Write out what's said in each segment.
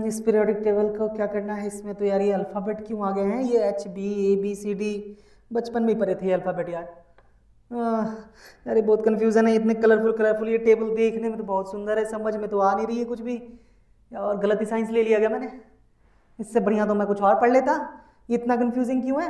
इस periodic table को क्या करना है इसमें? तो यार ये अल्फ़ाबेट क्यों आ गए हैं? ये HBABCD बचपन में ही पढ़े थे ये अल्फ़ाबेट यार। यार ये बहुत कन्फ्यूज़न है, इतने कलरफुल कलरफुल ये टेबल देखने में तो बहुत सुंदर है, समझ में तो आ नहीं रही है कुछ भी। और गलत ही साइंस ले लिया गया मैंने, इससे बढ़िया तो मैं कुछ और पढ़ लेता। ये इतना कन्फ्यूजिंग क्यों है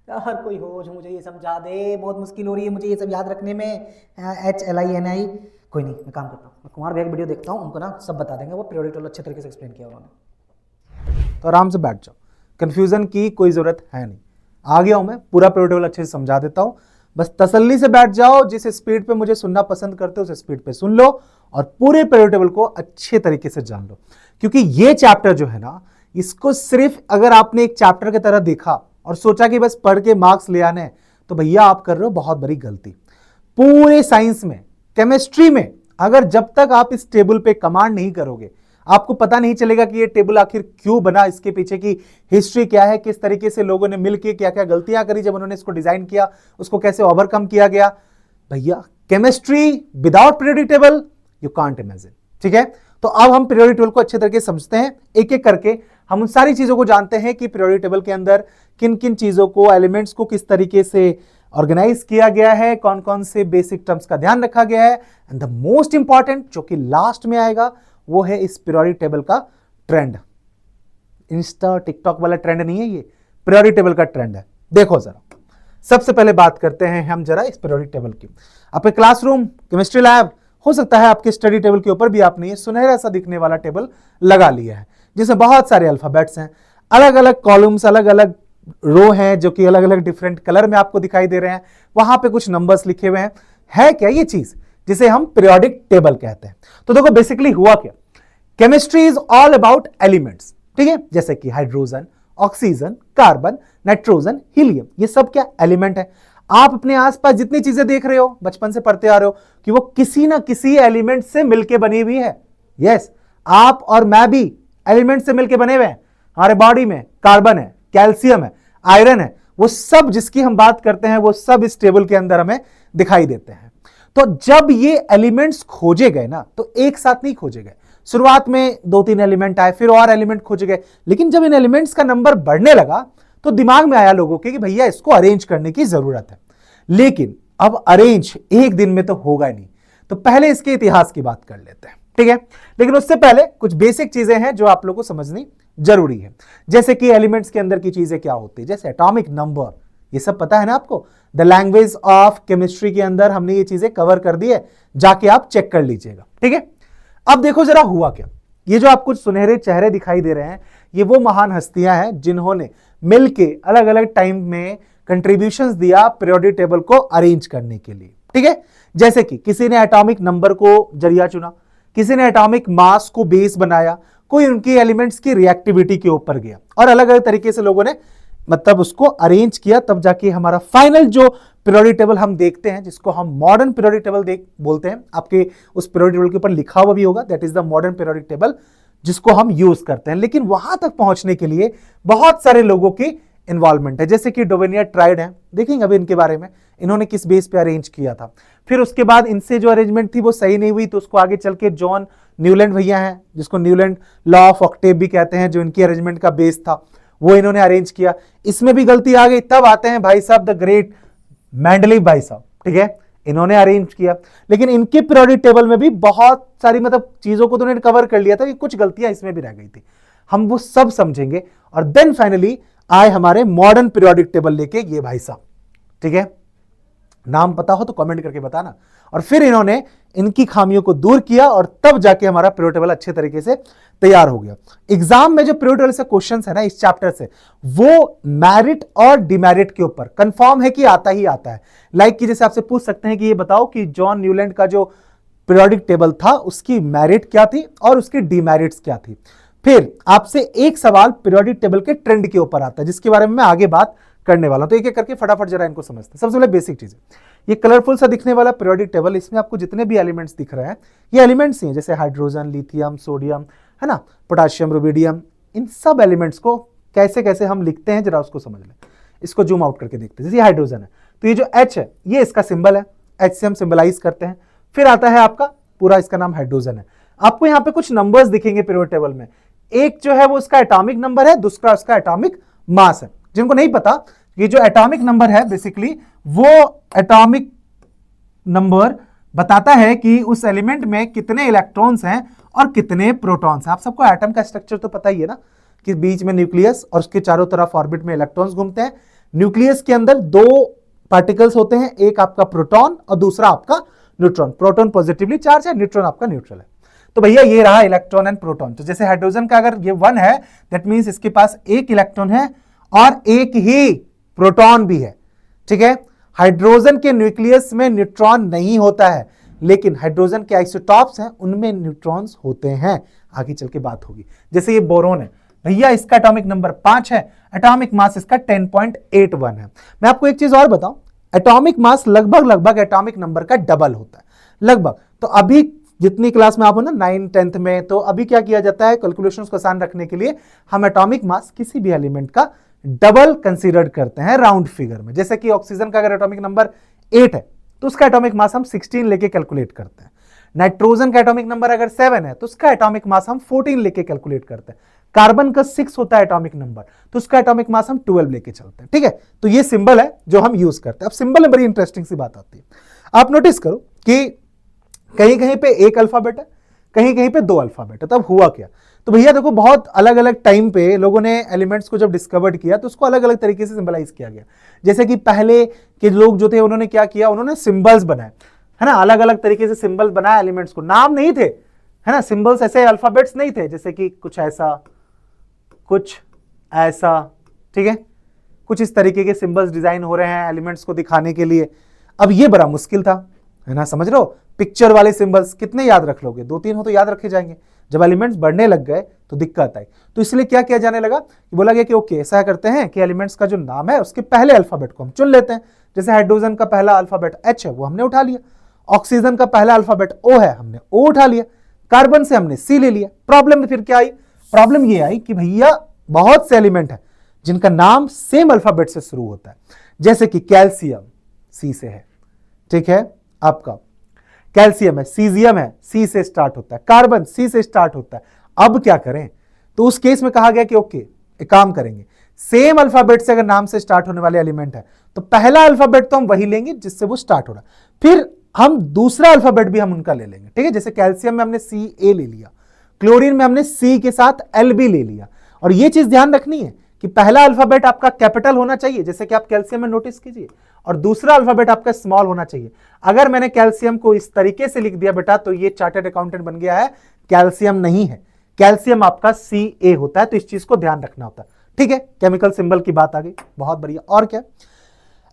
यार? कोई हो जो मुझे ये समझा दे, बहुत मुश्किल हो रही है मुझे ये सब याद रखने में। HLINI। कोई नहीं, मैं काम करता हूँ, मैं कुमार भैया वीडियो देखता हूँ, उनको ना सब बता देंगे, वो पीरियोडिक टेबल अच्छे तरीके से एक्सप्लेन किया उन्होंने। तो आराम से बैठ जाओ, कन्फ्यूजन की कोई ज़रूरत है नहीं। आ गया हूँ मैं, पूरा पीरियोडिक टेबल अच्छे से समझा देता हूँ, बस तसल्ली से बैठ जाओ। जिस स्पीड पे मुझे सुनना पसंद करते हो उस स्पीड पे सुन लो और पूरे पीरियोडिक टेबल को अच्छे तरीके से जान लो। क्योंकि ये चैप्टर जो है ना, इसको सिर्फ अगर आपने एक चैप्टर की तरह देखा और सोचा कि बस पढ़ के मार्क्स ले आने, तो भैया आप कर रहे हो बहुत बड़ी गलती। पूरे साइंस में, केमिस्ट्री में, अगर जब तक आप इस टेबल पे कमांड नहीं करोगे, आपको पता नहीं चलेगा कि ये टेबल आखिर क्यों बना, इसके पीछे की हिस्ट्री क्या है, किस तरीके से लोगों ने मिलकर क्या क्या गलतियां करी जब उन्होंने इसको डिजाइन किया, उसको कैसे ओवरकम किया गया। भैया chemistry without periodic table you can't imagine. ठीक है, तो अब हम पीरियोडिक टेबल को अच्छे तरीके से समझते हैं, एक एक करके हम उन सारी चीजों को जानते हैं कि पीरियोडिक टेबल के अंदर किन किन चीजों को, एलिमेंट्स को किस तरीके से ऑर्गेनाइज किया गया है, कौन कौन से बेसिक टर्म्स का ध्यान रखा गया है। एंड द मोस्ट इंपॉर्टेंट जो कि लास्ट में आएगा वो है इस पीरियोडिक टेबल का ट्रेंड। इंस्टा टिकटॉक वाला ट्रेंड नहीं है, ये पीरियोडिक टेबल का ट्रेंड है। देखो जरा, सबसे पहले बात करते हैं हम जरा इस पीरियोडिक टेबल की। आपके क्लासरूम, केमिस्ट्री लैब, हो सकता है आपके स्टडी टेबल के ऊपर भी आपने ये सुनहरा सा दिखने वाला टेबल लगा लिया है, जिसमें बहुत सारे अल्फाबेट्स हैं, अलग अलग कॉलम्स, अलग अलग रो हैं जो कि अलग अलग डिफरेंट कलर में आपको दिखाई दे रहे हैं। वहां पे कुछ नंबर्स लिखे हुए हैं। है क्या ये चीज जिसे हम पीरियोडिक टेबल कहते हैं? तो देखो बेसिकली हुआ क्या, chemistry is all about elements. ठीक है, जैसे कि hydrogen, oxygen, carbon, nitrogen, helium, ये सब क्या एलिमेंट है। आप अपने आसपास जितनी चीजें देख रहे हो, बचपन से पढ़ते आ रहे हो कि वो किसी ना किसी एलिमेंट से मिलकर बनी हुई है। यस, आप और मैं भी एलिमेंट से मिलकर बने हुए हैं। हमारे बॉडी में कार्बन है, कैल्शियम है, आयरन है, वो सब जिसकी हम बात करते हैं वो सब इस टेबल के अंदर हमें दिखाई देते हैं। तो जब ये एलिमेंट्स खोजे गए ना, तो एक साथ नहीं खोजे गए। शुरुआत में 2-3 एलिमेंट आए, फिर और एलिमेंट खोजे गए, लेकिन जब इन एलिमेंट्स का नंबर बढ़ने लगा तो दिमाग में आया लोगों के कि भैया इसको अरेंज करने की जरूरत है। लेकिन अब अरेंज एक दिन में तो होगा नहीं, तो पहले इसके इतिहास की बात कर लेते हैं। ठीक है, लेकिन उससे पहले कुछ बेसिक चीजें हैं जो आप लोगों को समझनी जरूरी है। जैसे कि एलिमेंट्स के अंदर की चीजें क्या होती है, जैसे एटॉमिक नंबर, ये सब पता है ना आपको। द लैंग्वेज ऑफ केमिस्ट्री के अंदर हमने ये चीजें कवर कर दी है, जाके आप चेक कर लीजिएगा। ठीक है, अब देखो जरा हुआ क्या। ये जो आपको सुनहरे चेहरे दिखाई दे रहे हैं, ये वो महान हस्तियां हैं जिन्होंने मिलके अलग अलग टाइम में कंट्रीब्यूशंस दिया पीरियोडिक टेबल को अरेंज करने के लिए। ठीक है, जैसे कि किसी ने एटॉमिक नंबर को जरिया चुना, किसी ने एटॉमिक मास को बेस बनाया, कोई उनकी एलिमेंट्स की रिएक्टिविटी के ऊपर गया और अलग अलग तरीके से लोगों ने मतलब उसको अरेंज किया, तब जाके हमारा फाइनल जो पीरियोडिक टेबल हम देखते हैं, जिसको हम मॉडर्न पीरियोडिक टेबल बोलते हैं। आपके उस पीरियोडिक टेबल के ऊपर लिखा हुआ भी होगा, that is the modern periodic table, जिसको हम यूज करते हैं। लेकिन वहां तक पहुंचने के लिए बहुत सारे लोगों की इन्वॉल्वमेंट है, जैसे कि डोवेनियर ट्राइड है, देखेंगे अभी इनके बारे में, इन्होंने किस बेस पे अरेंज किया था। फिर उसके बाद इनसे जो अरेंजमेंट थी वो सही नहीं हुई, तो उसको आगे चल के जॉन न्यूलैंड भैया हैं, जिसको न्यूलैंड लॉ ऑफ ऑक्टेव भी कहते हैं, जो इनकी अरेंजमेंट का बेस था, वो इन्होंने अरेंज किया। इसमें भी गलती आ गई, तब आते हैं भाई साहब द ग्रेट मेंडलीव भाई साहब। ठीक है, इन्होंने अरेंज किया, लेकिन इनके पीरियोडिक टेबल में भी बहुत सारी मतलब चीजों को तो उन्होंने कवर कर लिया था कि कुछ गलतियां इसमें भी रह गई थी। हम वो सब समझेंगे और देन फाइनली आए हमारे मॉडर्न पीरियोडिक टेबल लेके ये भाई साहब। ठीक है, नाम पता हो तो कमेंट करके बताना। और फिर इन्होंने इनकी खामियों को दूर किया और तब जाके हमारा पीरियोडिक टेबल अच्छे तरीके से तैयार हो गया। एग्जाम में जो पीरियोडिक टेबल से क्वेश्चंस है ना इस चैप्टर से, वो मेरिट और डिमेरिट के ऊपर कंफर्म है कि आता ही आता है। लाइक कि जैसे आपसे पूछ सकते हैं कि ये बताओ कि जॉन न्यूलैंड का जो पीरियोडिक टेबल था उसकी मेरिट क्या थी और उसकी डिमेरिट्स क्या थी। फिर आपसे एक सवाल पीरियोडिक टेबल के ट्रेंड के ऊपर आता है, जिसके बारे में मैं आगे बात करने वाला हूं। तो एक एक करके फटाफट जरा इनको समझते हैं। सबसे पहले बेसिक चीज, ये कलरफुल सा दिखने वाला पीरियोडिक टेबल, इसमें आपको जितने भी एलिमेंट्स दिख रहे हैं ये एलिमेंट्स ही हैं, जैसे हाइड्रोजन, लिथियम, सोडियम, है ना, पोटाशियम, रुबिडियम। इन सब एलिमेंट्स को कैसे कैसे हम लिखते हैं जरा उसको समझ लें। इसको जूम आउट करके देखते हैं। जैसे हाइड्रोजन है तो ये जो H है ये इसका सिंबल है, H से हम सिंबलाइज करते हैं। फिर आता है आपका पूरा, इसका नाम हाइड्रोजन है। आपको यहाँ पे कुछ नंबर्स दिखेंगे पीरियोडिक टेबल में, एक जो है वो उसका एटॉमिक नंबर है, दूसरा उसका एटॉमिक मास है। जिनको नहीं पता, ये जो एटॉमिक नंबर है बेसिकली वो एटॉमिक नंबर बताता है कि उस एलिमेंट में कितने इलेक्ट्रॉन्स हैं और कितने प्रोटॉन्स हैं। आप सबको एटम का स्ट्रक्चर तो पता ही है ना, कि बीच में न्यूक्लियस और उसके चारों तरफ ऑर्बिट में इलेक्ट्रॉन्स घूमते हैं। न्यूक्लियस के अंदर दो पार्टिकल्स होते हैं, एक आपका प्रोटॉन और दूसरा आपका न्यूट्रॉन। प्रोटॉन पॉजिटिवली चार्ज है, न्यूट्रॉन आपका न्यूट्रल है। तो भैया ये रहा इलेक्ट्रॉन एंड प्रोटॉन। तो जैसे हाइड्रोजन का अगर ये 1 है, दैट मींस इसके पास एक इलेक्ट्रॉन है और एक ही प्रोटॉन भी है, ठीक है। हाइड्रोजन के न्यूक्लियस में न्यूट्रॉन नहीं होता है, लेकिन हाइड्रोजन के आइसोटॉप्स हैं उनमें न्यूट्रॉन्स होते हैं। आगे चल के बात होगी। जैसे ये बोरोन है भैया, इसका एटॉमिक नंबर 5 है, एटॉमिक मास इसका 10.81 है। मैं आपको एक चीज और बताऊं, एटॉमिक मास लगभग एटॉमिक नंबर का डबल होता है, लगभग। तो अभी जितनी क्लास में आप हो ना 9th 10th में, तो अभी क्या किया जाता है, कैलकुलेशंस को आसान रखने के लिए हम एटॉमिक मास किसी भी एलिमेंट का डबल कंसीडर करते हैं राउंड फिगर में। जैसे कि ऑक्सीजन का अगर एटॉमिक नंबर 8 है तो उसका एटॉमिक मास हम 16 लेके कैलकुलेट करते हैं। नाइट्रोजन का एटॉमिक नंबर अगर 7 है तो उसका एटॉमिक मास हम 14 लेके कैलकुलेट करते हैं। कार्बन का 6 होता है एटॉमिक नंबर, तो उसका एटॉमिक मास हम 12 लेके चलते हैं, ठीक है। तो ये सिंबल है जो हम यूज करते हैं। अब सिंबल में बड़ी इंटरेस्टिंग सी बात आती है। आप नोटिस करो कि कहीं कहीं पे एक अल्फाबेट है, कहीं कहीं पे 2 अल्फाबेट है। तब हुआ क्या, तो भैया देखो बहुत अलग अलग टाइम पे लोगों ने एलिमेंट्स को जब डिस्कवर्ड किया तो उसको अलग अलग तरीके से सिंबलाइज किया गया। जैसे कि पहले के लोग जो थे उन्होंने क्या किया, उन्होंने सिंबल्स बनाए, है ना, अलग अलग तरीके से सिंबल बनाए एलिमेंट्स को। नाम नहीं थे, है ना, सिंबल्स ऐसे अल्फाबेट्स नहीं थे, जैसे कि कुछ ऐसा कुछ ऐसा, ठीक है, कुछ इस तरीके के सिंबल्स डिजाइन हो रहे हैं एलिमेंट्स को दिखाने के लिए। अब ये बड़ा मुश्किल था, है ना, समझ रहे हो। पिक्चर वाले सिंबल्स कितने याद रख लोगे, 2-3 हो तो याद रखे जाएंगे। जब एलिमेंट्स बढ़ने लग गए तो दिक्कत आई, तो इसलिए क्या किया जाने लगा, बोला गया कि ओके ऐसा करते हैं कि एलिमेंट्स का जो नाम है उसके पहले अल्फाबेट को हम चुन लेते हैं। जैसे हाइड्रोजन का पहला अल्फाबेट H है, वो हमने उठा लिया। ऑक्सीजन का पहला अल्फाबेट O है, हमने O उठा लिया। कार्बन से हमने C ले लिया। प्रॉब्लम फिर क्या आई, प्रॉब्लम ये आई कि भैया बहुत से एलिमेंट है जिनका नाम सेम अल्फाबेट से शुरू होता है। जैसे कि कैल्शियम C से है, ठीक है, आपका कैल्शियम है, सीजियम है, C से स्टार्ट होता है, कार्बन C से स्टार्ट होता है। अब क्या करें, तो उस केस में कहा गया कि ओके एक काम करेंगे, सेम अल्फाबेट से अगर नाम से स्टार्ट होने वाले एलिमेंट है तो पहला अल्फाबेट तो हम वही लेंगे जिससे वो स्टार्ट हो रहा, फिर हम दूसरा अल्फाबेट भी हम उनका ले लेंगे, ठीक है। जैसे कैल्शियम में हमने CA ले लिया, क्लोरीन में हमने C के साथ LB ले लिया। और ये चीज ध्यान रखनी है कि पहला अल्फाबेट आपका कैपिटल होना चाहिए, जैसे कि आप कैल्शियम में नोटिस कीजिए, और दूसरा अल्फाबेट आपका स्मॉल होना चाहिए। अगर मैंने कैल्शियम को इस तरीके से लिख दिया बेटा तो ये चार्टर्ड अकाउंटेंट बन गया है, कैल्शियम नहीं है, कैल्शियम आपका Ca होता है। तो इस चीज को ध्यान रखना होता है, ठीक है। केमिकल सिंबल की बात आ गई, बहुत बढ़िया। और क्या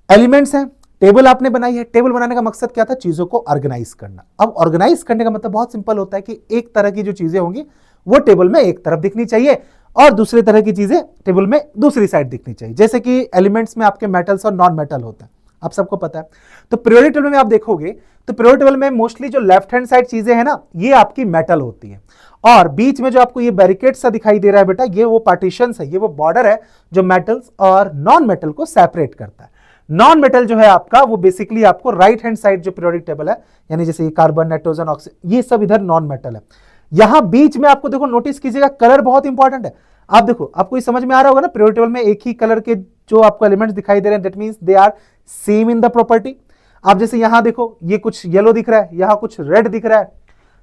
एलिमेंट्स हैं, टेबल आपने बनाई है। टेबल बनाने का मकसद क्या था, चीजों को ऑर्गेनाइज करना। अब ऑर्गेनाइज करने का मतलब बहुत सिंपल होता है कि एक तरह की जो चीजें होंगी वो टेबल में एक तरफ दिखनी चाहिए और दूसरी तरह की चीजें टेबल में दूसरी साइड दिखनी चाहिए। जैसे कि एलिमेंट्स में आपके मेटल्स और नॉन मेटल होते हैं, आप सबको पता है। तो पीरियोडिक टेबल में आप देखोगे तो पीरियोडिक टेबल में मोस्टली जो लेफ्ट हैंड साइड चीजें हैं ना, ये आपकी मेटल होती है, और बीच में जो आपको ये बैरिकेड सा दिखाई दे रहा है बेटा, ये वो पार्टीशंस है, ये वो बॉर्डर है जो मेटल्स और नॉन मेटल को सेपरेट करता है। नॉन मेटल जो है आपका वो बेसिकली आपको राइट हैंड साइड जो पीरियोडिक टेबल है, यानी जैसे कार्बन, नाइट्रोजन, ऑक्सीजन, ये सब इधर नॉन मेटल है। यहां बीच में आपको देखो, नोटिस कीजिएगा, कलर बहुत इंपॉर्टेंट है। आप देखो, आपको ये समझ में आ रहा होगा ना, पीरियोडिक टेबल में एक ही कलर के जो आपको एलिमेंट्स दिखाई दे रहे हैं, that means they are same in the property. आप जैसे यहां देखो, ये कुछ येलो दिख रहा है, यहां कुछ रेड दिख रहा है,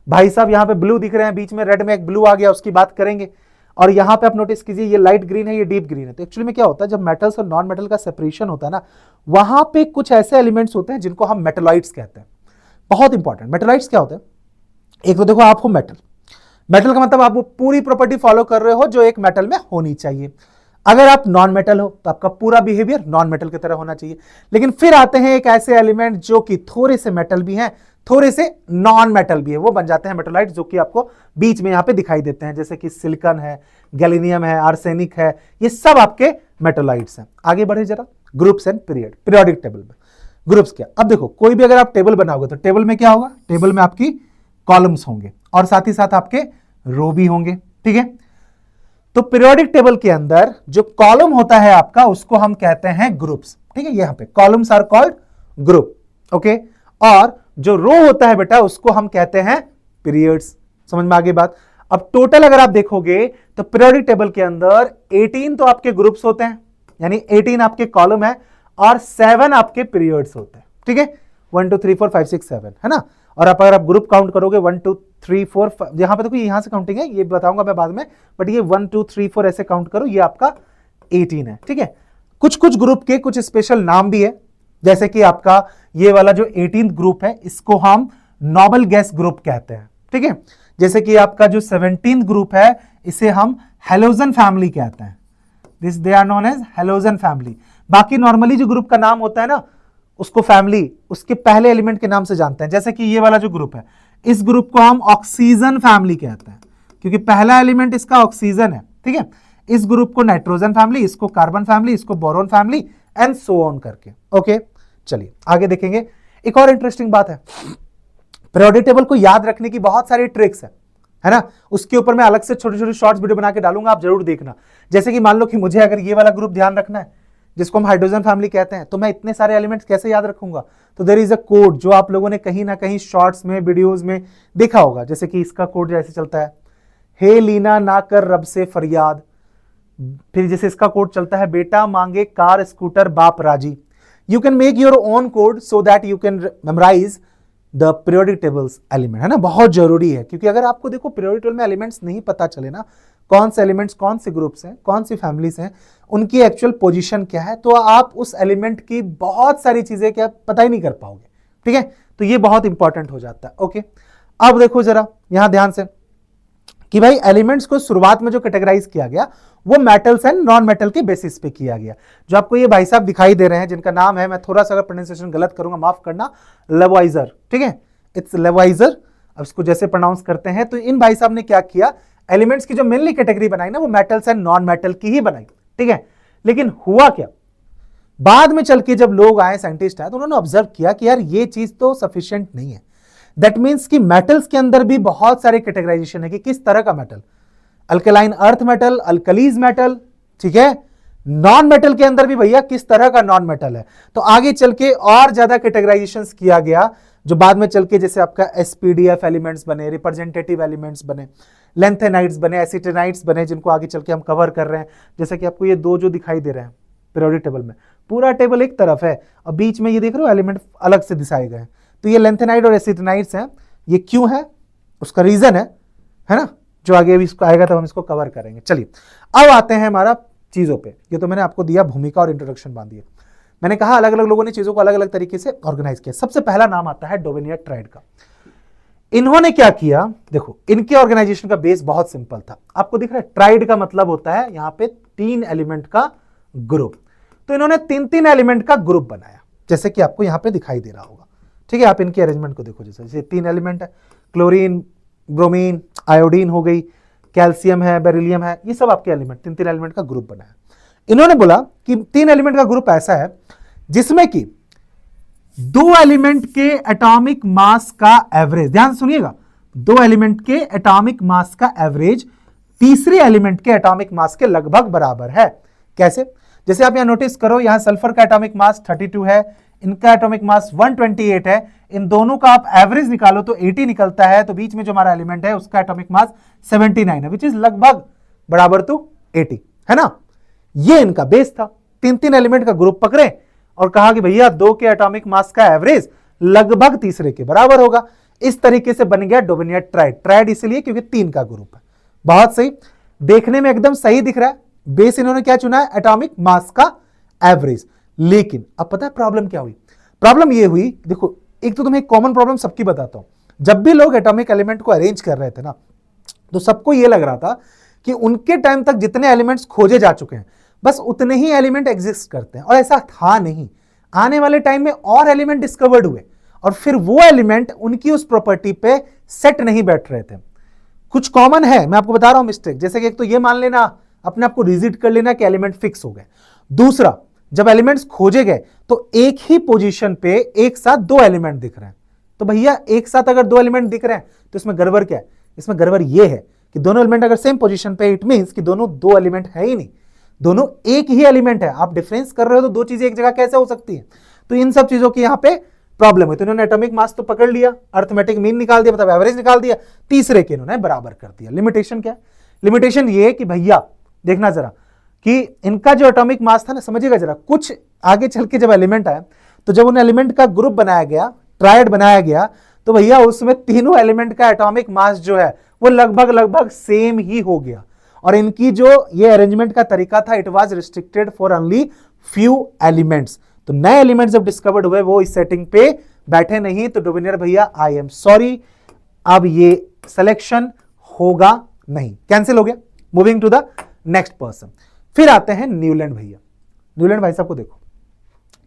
भाई साहब यहां पे ब्लू दिख रहे हैं, बीच में रेड में एक ब्लू आ गया, उसकी बात करेंगे। और यहां पे आप नोटिस कीजिए, ये लाइट ग्रीन है, ये डीप ग्रीन है। तो एक्चुअली में क्या होता है, जब मेटल्स और नॉन मेटल का सेपरेशन होता है ना, वहां पे कुछ ऐसे एलिमेंट्स होते हैं जिनको हम मेटलॉइड्स कहते हैं। बहुत इंपॉर्टेंट, मेटलॉइड्स क्या होते हैं, एक तो देखो आप हो मेटल, मेटल का मतलब आप वो पूरी प्रॉपर्टी फॉलो कर रहे हो जो एक मेटल में होनी चाहिए। अगर आप नॉन मेटल हो तो आपका पूरा बिहेवियर नॉन मेटल की तरह होना चाहिए। लेकिन फिर आते हैं एक ऐसे एलिमेंट जो कि थोड़े से मेटल भी हैं, थोड़े से नॉन मेटल भी है, वो बन जाते हैं मेटलॉइड्स, जो कि आपको बीच में यहां पे दिखाई देते हैं। जैसे कि सिलिकॉन है, गैलिनियम है, आर्सेनिक है, ये सब आपके मेटलॉइड्स हैं। आगे बढ़े जरा, groups and period. Periodic table में ग्रुप्स क्या, अब देखो कोई भी अगर आप टेबल बनाओगे तो टेबल में क्या होगा, टेबल में आपकी कॉलम्स होंगे और साथ ही साथ आपके रो भी होंगे, ठीक है। तो पीरियोडिक टेबल के अंदर जो कॉलम होता है आपका, उसको हम कहते हैं ग्रुप्स, ठीक है। यहां पे columns are called group, okay. और जो रो होता है बेटा, उसको हम कहते हैं पीरियड्स। समझ में आ गई बात। अब टोटल अगर आप देखोगे तो पीरियोडिक टेबल के अंदर 18 तो आपके ग्रुप्स होते हैं, यानी 18 आपके कॉलम है और 7 आपके पीरियड्स होते हैं, ठीक है। 1 2 3 4 5 6 7 है ना। और आप अगर आप ग्रुप काउंट करोगे 1 2 3 4 यहां पे देखो यहां से काउंटिंग है, ये बताऊंगा मैं बाद में, बट ये 1 2 3 4 ऐसे काउंट करो, ये आपका 18 है, ठीक है। कुछ कुछ ग्रुप के कुछ स्पेशल नाम भी है, जैसे कि आपका ये वाला जो 18th ग्रुप है इसको हम नोबल गैस ग्रुप कहते हैं, ठीक है। जैसे कि आपका जो 17th ग्रुप है इसे हम हेलोजन फैमिली कहते हैं, this they are known as halogen family. बाकी नॉर्मली जो ग्रुप का नाम होता है ना उसको फैमिली उसके पहले एलिमेंट के नाम से जानते हैं। जैसे कि ये वाला जो ग्रुप है इस ग्रुप को हम ऑक्सीजन फैमिली कहते हैं, क्योंकि पहला एलिमेंट इसका ऑक्सीजन है, ठीक है। इस ग्रुप को नाइट्रोजन फैमिली, इसको कार्बन फैमिली, इसको boron family and so on करके। ओके चलिए आगे देखेंगे। एक और इंटरेस्टिंग बात है, पीरियोडिक टेबल को याद रखने की बहुत सारी ट्रिक्स है ना। उसके ऊपर मैं अलग से छोटे छोटे शॉर्ट्स वीडियो बना के डालूंगा, आप जरूर देखना। जैसे कि मान लो कि मुझे अगर ये वाला ग्रुप ध्यान रखना है जिसको हम हाइड्रोजन फैमिली कहते हैं, तो मैं इतने सारे एलिमेंट्स कैसे याद रखूंगा। तो देयर इज अ कोड जो आप लोगों ने कहीं ना कहीं शॉर्ट्स में वीडियोस में देखा होगा। जैसे कि इसका कोड जैसे चलता है, हे लीना ना कर रब से फरियाद। फिर जैसे इसका कोड चलता है, बेटा मांगे कार स्कूटर बाप राजी। You can make your own code so that you can memorise the periodic tables element, है ना। बहुत जरूरी है, क्योंकि अगर आपको देखो पीरियोडिक टेबल में एलिमेंट्स नहीं पता चले ना, कौन से एलिमेंट्स कौन से ग्रुप्स हैं कौन सी फैमिलीज हैं उनकी एक्चुअल पोजीशन क्या है, तो आप उस एलिमेंट की बहुत सारी चीजें क्या पता ही नहीं कर पाओगे, ठीक है। तो ये बहुत इंपॉर्टेंट हो जाता है। ओके अब देखो जरा यहां ध्यान से कि भाई एलिमेंट्स को शुरुआत में जो कैटेगराइज किया गया वो मेटल्स एंड नॉन मेटल के बेसिस पे किया गया। जो आपको ये भाई साहब दिखाई दे रहे हैं जिनका नाम है, मैं थोड़ा सा अगर प्रोनाउंसिएशन गलत करूंगा माफ करना, लेवाइजर, ठीक है, इट्स लेवाइजर। अब इसको जैसे प्रोनाउंस करते हैं, तो इन भाई साहब ने क्या किया, एलिमेंट्स की जो मेनली कैटेगरी बनाई ना वो मेटल्स एंड नॉन मेटल की ही बनाई, ठीक है। लेकिन हुआ क्या, बाद में चल के जब लोग आए साइंटिस्ट आए तो उन्होंने ऑब्जर्व किया कि यार ये चीज तो सफिशिएंट नहीं है। दैट मीन्स कि मेटल्स के अंदर भी बहुत सारे कैटेगराइजेशन है कि किस तरह का metal, alkaline earth metal, alkalis metal, ठीक है। नॉन मेटल के अंदर भी भैया किस तरह का नॉन मेटल है। तो आगे चल के और ज्यादा कैटेगराइजेशन किया गया, जो बाद में चल के जैसे आपका एसपीडीएफ एलिमेंट्स बने, रिप्रेजेंटेटिव एलिमेंट्स बने, लेंथेनाइट्स बने, एसिटेनाइट्स बने, जिनको आगे चल के हम कवर कर रहे हैं। जैसे कि आपको ये दो जो दिखाई दे रहे हैं पीरियोडिक टेबल में, पूरा टेबल एक तरफ है और बीच में ये देख रहे हो एलिमेंट अलग से दिखाए गए हैं। तो ये लेंथेनाइट और एसिटेनाइट्स हैं। ये क्यों है उसका रीजन है ना, जो आगे अभी इसको आएगा तब हम इसको कवर करेंगे। चलिए अब आते हैं हमारा चीजों पे। ये तो मैंने आपको दिया भूमिका और इंट्रोडक्शन बांध दिया। मैंने कहा अलग अलग लोगों ने चीजों को अलग अलग तरीके से ऑर्गेनाइज किया। सबसे पहला नाम आता है डोवेनियर ट्राइड का। इन्होंने क्या किया, देखो इनके ऑर्गेनाइजेशन का बेस बहुत सिंपल था। आपको दिख रहा है ट्राइड का मतलब होता है यहां पे 3 एलिमेंट का ग्रुप। तो इन्होंने 3 एलिमेंट का ग्रुप बनाया, जैसे कि आपको यहां पे दिखाई दे रहा होगा, ठीक है। आप इनके अरेंजमेंट को देखो, जैसे 3 एलिमेंट है, क्लोरीन, ब्रोमीन, आयोडीन हो गई, कैल्शियम है, बेरिलियम है, ये सब आपके एलिमेंट 3 एलिमेंट का ग्रुप बनाया। इन्होंने बोला कि 3 एलिमेंट का ग्रुप ऐसा है जिसमें कि 2 एलिमेंट के एटॉमिक मास का एवरेज, ध्यान सुनिएगा, 2 एलिमेंट के एटॉमिक मास का एवरेज तीसरे एलिमेंट के एटॉमिक मास के लगभग बराबर है। कैसे, जैसे आप यहां नोटिस करो, यहां सल्फर का एटॉमिक मास 32 है, इनका एटॉमिक मास 128 है। इन दोनों का आप एवरेज निकालो तो 80 निकलता है। तो बीच में जो हमारा एलिमेंट है उसका एटॉमिक मास 79 है, विच इज लगभग बराबर टू 80, है ना। ये इनका बेस था। 3 एलिमेंट का ग्रुप पकड़े और कहा कि भैया 2 के एटॉमिक मास का एवरेज लगभग तीसरे के बराबर होगा। इस तरीके से बन गया डोवेनियर ट्राइड। ट्राइड इसलिए क्योंकि 3 का ग्रुप है। बहुत सही, देखने में एकदम सही दिख रहा है। बेस इन्होंने क्या चुना है, एटॉमिक मास का एवरेज। लेकिन अब पता है प्रॉब्लम क्या हुई, प्रॉब्लम ये हुई, देखो एक तो तुम्हें कॉमन प्रॉब्लम सबकी बताता हूं। जब भी लोग एटॉमिक एलिमेंट को अरेंज कर रहे थे ना, तो सबको यह लग रहा था कि उनके टाइम तक जितने एलिमेंट्स खोजे जा चुके हैं बस उतने ही एलिमेंट एग्जिस्ट करते हैं, और ऐसा था नहीं। आने वाले टाइम में और एलिमेंट डिस्कवर्ड हुए और फिर वो एलिमेंट उनकी उस प्रॉपर्टी पे सेट नहीं बैठ रहे थे। कुछ कॉमन है, मैं आपको बता रहा हूं मिस्टेक। जैसे कि एक तो ये मान लेना, अपने आप को रिजिड कर लेना कि एलिमेंट फिक्स हो गए। दूसरा, जब एलिमेंट्स खोजे गए तो एक ही पोजीशन पे एक साथ 2 एलिमेंट दिख रहे हैं। तो भैया एक साथ अगर 2 एलिमेंट दिख रहे हैं तो इसमें गड़बड़ क्या है, इसमें गड़बड़ ये है कि दोनों एलिमेंट अगर सेम पोजीशन पे, इट मींस कि दोनों 2 एलिमेंट है ही नहीं, दोनों एक ही एलिमेंट है। आप डिफरेंस कर रहे हो तो 2 चीजें एक जगह कैसे हो सकती है। तो इन सब चीजों की यहां पे प्रॉब्लम हुई। तो इन्होंने एटॉमिक मास तो पकड़ लिया, अर्थमेटिक मीन निकाल दिया, मतलब एवरेज निकाल दिया, तीसरे के इन्होंने बराबर कर दिया। लिमिटेशन क्या है? लिमिटेशन ये कि भैया देखना जरा कि इनका जो एटॉमिक मास था ना, समझिएगा जरा, कुछ आगे चल के जब एलिमेंट आया तो जब उन एलिमेंट का ग्रुप बनाया गया, ट्रायड बनाया गया, तो भैया उसमें तीनों एलिमेंट का एटॉमिक मास जो है वो लगभग लगभग सेम ही हो गया। और इनकी जो ये अरेंजमेंट का तरीका था, it was restricted for only few elements. तो नए एलिमेंट्स जब डिस्कवर्ड हुए वो इस सेटिंग पे बैठे नहीं। तो डोबिनियर भैया आई एम सॉरी, अब ये सिलेक्शन होगा नहीं, कैंसिल हो गया। Moving to the next person. फिर आते हैं न्यूलैंड भैया। न्यूलैंड भाई साहब को देखो,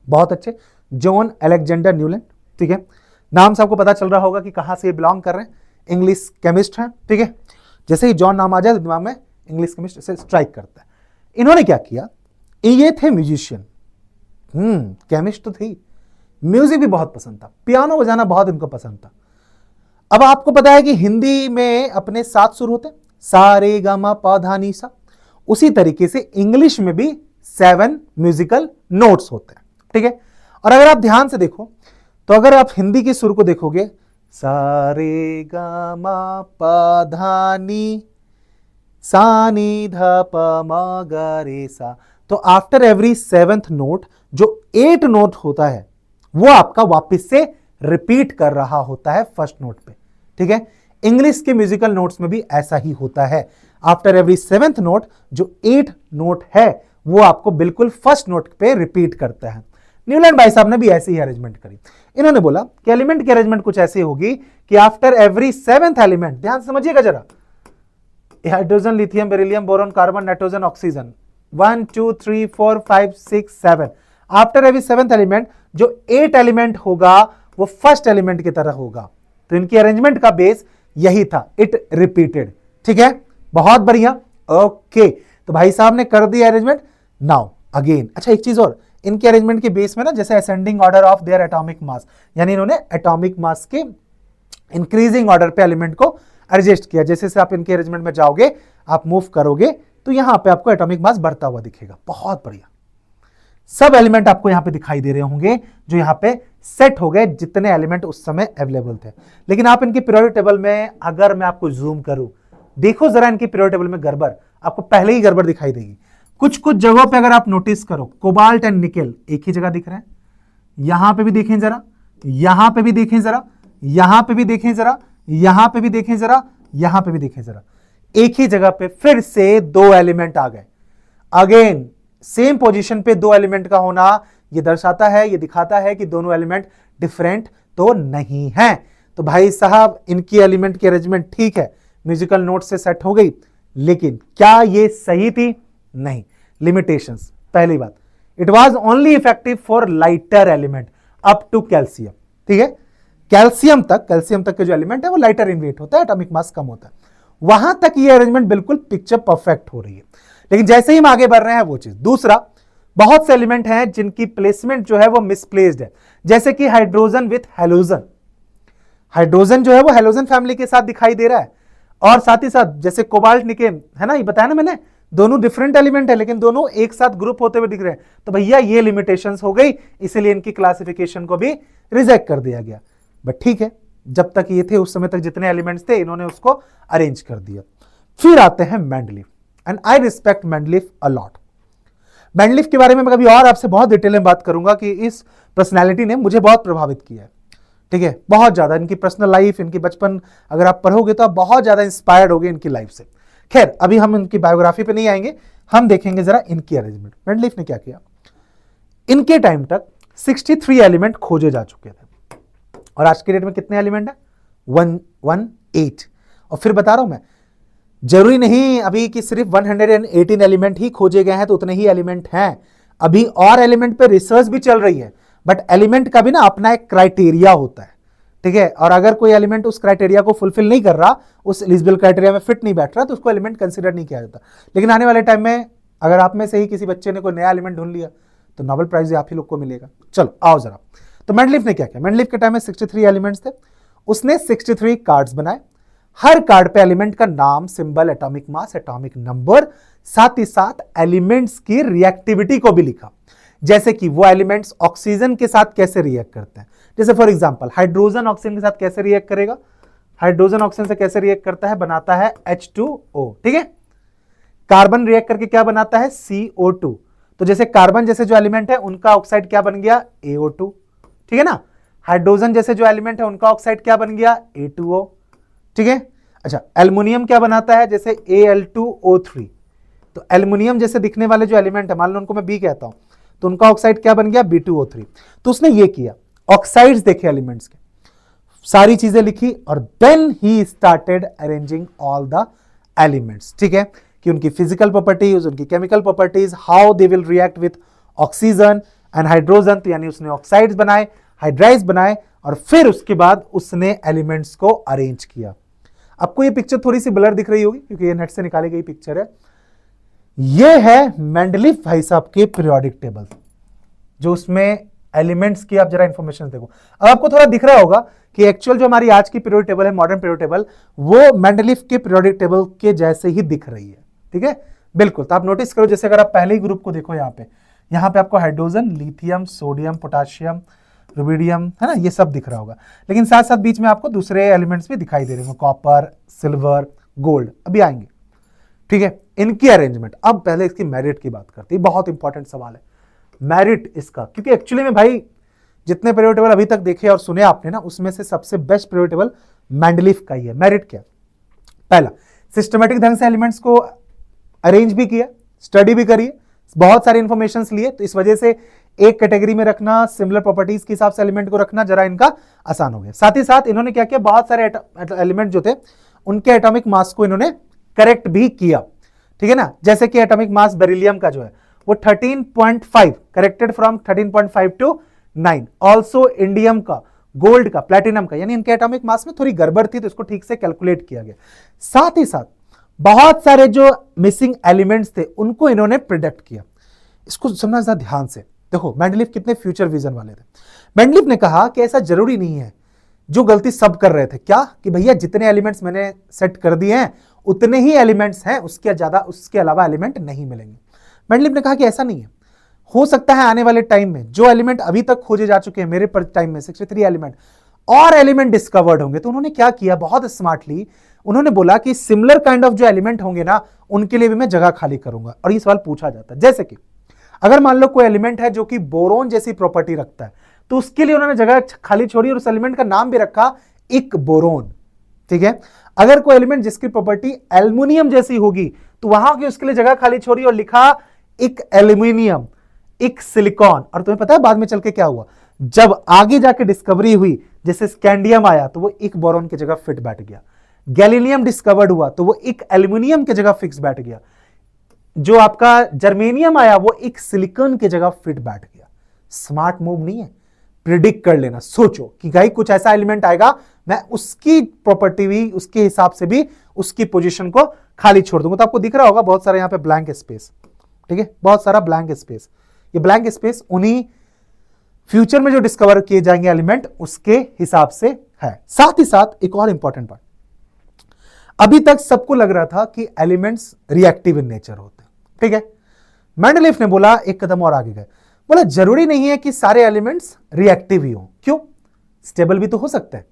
बहुत अच्छे, जॉन अलेक्जेंडर न्यूलैंड, ठीक है। नाम से आपको पता चल रहा होगा कि कहां से ये बिलोंग कर रहे हैं, इंग्लिश केमिस्ट हैं, ठीक है। जैसे ही जॉन नाम आ जाए दिमाग में इंग्लिश केमिस्ट से स्ट्राइक करता है। इन्होंने क्या किया, ये थे म्यूजिशियन, केमिस्ट तो थी, म्यूजिक भी बहुत पसंद था, पियानो बजाना बहुत इनको पसंद था। अब आपको पता है कि हिंदी में अपने 7 सुर होते हैं, सा रे गा मा पा धा नी सा, उसी तरीके से इंग्लिश में भी 7 म्यूजिकल नोट्स होते हैं, ठीक है। और अगर आप ध्यान से देखो तो अगर आप हिंदी के सुर को देखोगे, सा रे गा मा पा धा नी सा नी धा पा मा गा रे सा, तो आफ्टर एवरी 7th नोट जो 8 नोट होता है वो आपका वापस से रिपीट कर रहा होता है फर्स्ट नोट पे, ठीक है। इंग्लिश के म्यूजिकल नोट्स में भी ऐसा ही होता है। आफ्टर एवरी 7th नोट जो 8 नोट है वो आपको बिल्कुल फर्स्ट नोट पे रिपीट करता है। न्यूलैंड भाई साहब ने भी ऐसी ही अरेंजमेंट करी। इन्होंने बोला कि एलिमेंट की अरेंजमेंट कुछ ऐसी होगी कि आफ्टर एवरी 7th एलिमेंट, ध्यान समझिएगा जरा, hydrogen, lithium, beryllium, boron, carbon, nitrogen, oxygen, 1 2 3 4 5 6 7, after every 7th element जो 8 एलिमेंट होगा वो फर्स्ट एलिमेंट की तरह होगा। तो इनकी अरेंजमेंट का बेस यही था, इट रिपीटेड, ठीक है। बहुत बढ़िया, ओके। तो भाई साहब ने कर दिया अरेंजमेंट। नाउ अगेन, अच्छा एक चीज और, इनके अरेंजमेंट के बेस में ना, जैसे ascending order of their atomic mass, यानी इन्होंने एटॉमिक मास के इंक्रीजिंग ऑर्डर पे एलिमेंट को एडजस्ट किया। जैसे से आप इनके अरेंजमेंट में जाओगे, आप मूव करोगे तो यहां पे आपको एटॉमिक मास बढ़ता हुआ दिखेगा। बहुत बढ़िया, सब एलिमेंट आपको यहां पे दिखाई दे रहे होंगे जो यहां पे सेट हो गए, जितने एलिमेंट उस समय अवेलेबल थे। लेकिन आप इनकी पीरियोडिक टेबल में, अगर मैं आपको जूम करूं, देखो जरा इनकी पीरियोडिक टेबल में गड़बड़, आपको पहले ही गड़बड़ दिखाई देगी। कुछ कुछ जगहों पे अगर आप नोटिस करो, कोबाल्ट एंड निकेल एक ही जगह दिख रहे हैं, यहां पे भी देखें जरा, यहां पे भी देखें जरा, यहां पे भी देखें जरा, यहां पे भी देखें जरा, यहां पे भी देखें जरा, एक ही जगह पे फिर से 2 एलिमेंट आ गए। अगेन सेम पोजीशन पे 2 एलिमेंट का होना ये दर्शाता है, ये दिखाता है कि दोनों एलिमेंट डिफरेंट तो नहीं है। तो भाई साहब इनकी एलिमेंट की अरेंजमेंट ठीक है, म्यूजिकल नोट से सेट हो गई, लेकिन क्या ये सही थी? नहीं। लिमिटेशंस, पहली बात, it was only effective for lighter element up to calcium, ठीक है। कैल्शियम तक के जो एलिमेंट है वो लाइटर इन वेट होता है, एटॉमिक मास कम होता है, वहां तक ये अरेंजमेंट बिल्कुल पिक्चर परफेक्ट हो रही है। लेकिन जैसे ही हम आगे बढ़ रहे हैं वो चीज, दूसरा, बहुत से एलिमेंट हैं जिनकी प्लेसमेंट जो है वो मिसप्लेस्ड है, जैसे कि हाइड्रोजन विथ हेलोजन। हाइड्रोजन जो है वो हेलोजन फैमिली के साथ दिखाई दे रहा है, और साथ ही साथ जैसे कोबाल्ट निकेल है ना, ये बताया ना मैंने, दोनों डिफरेंट एलिमेंट है लेकिन दोनों एक साथ ग्रुप होते हुए दिख रहे हैं। तो भैया ये लिमिटेशंस हो गई, इसीलिए इनकी क्लासिफिकेशन को भी रिजेक्ट कर दिया गया। बट ठीक है, जब तक ये थे उस समय तक जितने एलिमेंट्स थे इन्होंने उसको अरेंज कर दिया। फिर आते हैं Mendeleev, and I respect Mendeleev a lot. Mendeleev के बारे में मैं कभी और आपसे बहुत डिटेल में बात करूंगा कि इस पर्सनैलिटी ने मुझे बहुत प्रभावित किया है, ठीक है, बहुत ज्यादा। इनकी पर्सनल लाइफ, इनकी बचपन अगर आप पढ़ोगे तो आप बहुत ज्यादा इंस्पायर्ड होगे इनकी लाइफ से। खैर अभी हम इनकी बायोग्राफी पे नहीं आएंगे, हम देखेंगे जरा इनकी अरेंजमेंट। मेंडलीफ ने क्या किया, इनके टाइम तक 63 एलिमेंट खोजे जा चुके थे, और आज के डेट में कितने एलिमेंट है? 118। और फिर बता रहा हूं मैं, जरूरी नहीं अभी कि सिर्फ 118 एलिमेंट ही खोजे गए हैं तो उतने ही एलिमेंट हैं, अभी और एलिमेंट पे रिसर्च भी चल रही है। बट एलिमेंट का भी ना अपना एक क्राइटेरिया होता है, ठीक है, और अगर कोई एलिमेंट उस क्राइटेरिया को फुलफिल नहीं कर रहा, उस एलिजिबल क्राइटेरिया में फिट नहीं बैठ रहा, तो उसको एलिमेंट कंसिडर नहीं किया जाता। लेकिन आने वाले टाइम में अगर आप में से ही किसी बच्चे ने कोई नया एलिमेंट ढूंढ लिया तो नोबेल प्राइज आप ही लोग को मिलेगा। चलो आओ जरा, तो मेंडलीफ ने क्या किया, मेंडलीफ के टाइम में 63 एलिमेंट्स थे, उसने 63 कार्ड्स बनाए, हर कार्ड पे एलिमेंट का नाम, symbol, atomic mass, atomic number, साथ ही साथ एलिमेंट्स की रिएक्टिविटी को भी लिखा। जैसे कि वो एलिमेंट्स ऑक्सीजन के साथ कैसे रिएक्ट करते हैं। जैसे फॉर एग्जांपल हाइड्रोजन ऑक्सीजन के साथ कैसे रिएक्ट करेगा, हाइड्रोजन ऑक्सीजन से कैसे रिएक्ट करता है, बनाता है H2O, ठीक है। कार्बन रिएक्ट करके क्या बनाता है, CO2। तो जैसे कार्बन जैसे जो एलिमेंट है उनका ऑक्साइड क्या बन गया, AO2, ठीक है ना। हाइड्रोजन जैसे जो एलिमेंट है उनका ऑक्साइड क्या बन गया, A2O, ठीक है। अच्छा, एल्युमिनियम क्या बनाता है, जैसे Al2O3। तो एल्युमिनियम जैसे दिखने वाले जो एलिमेंट है, मान लो उनको मैं बी कहता हूं, तो उनका ऑक्साइड क्या बन गया, B2O3। तो उसने ये किया, ऑक्साइड्स देखे एलिमेंट्स के, सारी चीजें लिखी, और then he started arranging all the elements, ठीक है, कि उनकी फिजिकल प्रॉपर्टीज, उनकी chemical properties, how they will react with oxygen and hydrogen. तो यानी उसने ऑक्साइड्स बनाए, हाइड्राइड्स बनाए, और फिर उसके बाद उसने एलिमेंट्स को अरेंज किया। आपको ये पिक्चर थोड़ी सी ब्लर दिख रही होगी क्योंकि ये नेट से निकाली गई पिक्चर है। ये है मेंडलीफ भाई साहब के पीरियोडिक टेबल, जो उसमें एलिमेंट्स की आप जरा इंफॉर्मेशन देखो। अब आपको थोड़ा दिख रहा होगा कि एक्चुअल जो हमारी आज की पीरियोडिक टेबल है, मॉडर्न पीरियोडिक टेबल, वो मेंडलीफ के पीरियोडिक टेबल के जैसे ही दिख रही है, ठीक है, बिल्कुल। तो आप नोटिस करो, जैसे अगर आप पहले ही ग्रुप को देखो, यहाँ पे आपको hydrogen, lithium, sodium, potassium, rubidium, है ना, ये सब दिख रहा होगा। लेकिन साथ साथ बीच में आपको दूसरे एलिमेंट्स भी दिखाई दे रहे हैं, कॉपर, सिल्वर, गोल्ड, अभी आएंगे, ठीक है। इनकी अरेंजमेंट, अब पहले इसकी मेरिट की बात करते हैं, बहुत इंपॉर्टेंट सवाल है मेरिट इसका, क्योंकि एक्चुअली में भाई जितने पीरियोडिक टेबल अभी तक देखे और सुने आपने ना, उसमें से सबसे बेस्ट पीरियोडिक टेबल मेंडलीफ का ही है। मेरिट क्या, पहला, सिस्टमेटिक ढंग से एलिमेंट्स को अरेंज भी किया, स्टडी भी करिए, बहुत सारे इंफॉर्मेशन लिए, तो इस वजह से एक कैटेगरी में रखना, सिमिलर प्रॉपर्टीज के हिसाब से एलिमेंट को रखना जरा इनका आसान हो गया। साथ ही साथ इन्होंने क्या किया, बहुत सारे एलिमेंट जो थे उनके एटॉमिक मास को इन्होंने करेक्ट भी किया, ठीक है ना। जैसे कि एटॉमिक मास बेरिलियम का जो है वो 13.5 corrected from 13.5 to 9। Also indium का, गोल्ड का, प्लेटिनम का, यानी इनके एटॉमिक मास में थोड़ी गड़बड़ थी तो इसको ठीक से कैलकुलेट किया गया। साथ ही साथ बहुत सारे जो मिसिंग एलिमेंट्स थे उनको इन्होंने प्रिडिक्ट किया। इसको समझना जरा ध्यान से। देखो मेंडलीफ कितने फ्यूचर विजन वाले थे। मेंडलीफ ने कहा कि ऐसा जरूरी नहीं है, जो गलती सब कर रहे थे, क्या कि भैया जितने एलिमेंट्स मैंने सेट कर दिए हैं उतने ही एलिमेंट्स हैं, उसके ज्यादा उसके अलावा एलिमेंट नहीं मिलेंगे। मेंडलीफ ने कहा कि ऐसा नहीं है, हो सकता है आने वाले टाइम में जो एलिमेंट अभी तक खोजे जा चुके हैं, मेरे टाइम में 63 एलिमेंट और एलिमेंट डिस्कवर्ड होंगे। तो उन्होंने क्या किया, बहुत स्मार्टली उन्होंने बोला कि सिमिलर काइंड ऑफ जो एलिमेंट होंगे ना, उनके लिए भी मैं जगह खाली करूंगा। और ये सवाल पूछा जाता है, जैसे कि अगर मान लो कोई एलिमेंट है जो कि बोरोन जैसी प्रॉपर्टी रखता है, तो उसके लिए उन्होंने जगह खाली छोड़ी और उस एलिमेंट का नाम भी रखा इक बोरोन, ठीक है। अगर कोई एलिमेंट जिसकी प्रॉपर्टी एल्युमिनियम जैसी होगी, तो वहां की उसके लिए जगह खाली छोड़ी और लिखा इक एल्यूमिनियम, इक सिलिकॉन। और तुम्हें पता है बाद में चल के क्या हुआ, जब आगे जाके डिस्कवरी हुई, जैसे स्कैंडियम आया तो वो इक बोरोन की जगह फिट बैठ गया, गैलीलियम डिस्कवर्ड हुआ तो वो इक एल्यूमिनियम की जगह फिक्स बैठ गया, जो आपका जर्मेनियम आया वो एक सिलिकॉन की जगह फिट बैठ गया। स्मार्ट मूव नहीं है, प्रिडिक्ट कर लेना, सोचो कि भाई कुछ ऐसा एलिमेंट आएगा, मैं उसकी प्रॉपर्टी भी, उसके हिसाब से भी उसकी पोजीशन को खाली छोड़ दूंगा। तो आपको दिख रहा होगा बहुत सारा यहां पे ब्लैंक स्पेस, ठीक है, बहुत सारा ब्लैंक स्पेस। ये ब्लैंक स्पेस उन्हीं फ्यूचर में जो डिस्कवर किए जाएंगे एलिमेंट उसके हिसाब से है। साथ ही साथ एक और इंपॉर्टेंट पार्ट, अभी तक सबको लग रहा था कि एलिमेंट्स रिएक्टिव इन नेचर होते हैं, ठीक है। मेंडलीफ ने बोला एक कदम और आगे गए, बोला जरूरी नहीं है कि सारे एलिमेंट्स रिएक्टिव ही हो। क्यों, स्टेबल भी तो हो सकते हैं।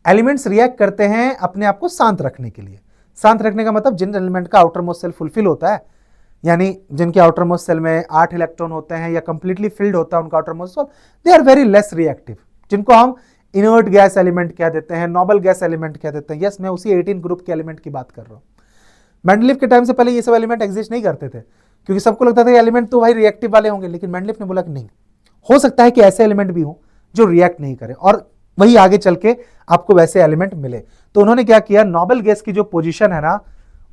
एलिमेंट्स रिएक्ट करते हैं अपने आप को शांत रखने के लिए। शांत रखने का मतलब जिन एलिमेंट का आउटर मोस्ट सेल फुलफिल होता है, यानी जिनके आउटर मोस्ट सेल में 8 इलेक्ट्रॉन होते हैं या कंप्लीटली फिल्ड होता है उनका outermost shell, they are very less reactive, जिनको हम इनर्ट गैस एलिमेंट कह देते हैं, नोबल गैस एलिमेंट कह देते हैं। यस, मैं उसी 18 ग्रुप के एलिमेंट की बात कर रहा हूं। मेंडलीफ के टाइम से पहले ये सब एलिमेंट एग्जिस्ट नहीं करते थे, क्योंकि सबको लगता था एलिमेंट तो भाई रिएक्टिव वाले होंगे। लेकिन मेंडलीफ ने बोला कि नहीं, हो सकता है कि ऐसे एलिमेंट भी हो जो रिएक्ट नहीं करे, और वही आगे चल के आपको वैसे एलिमेंट मिले। तो उन्होंने क्या किया, नोबल गैस की जो पोजीशन है ना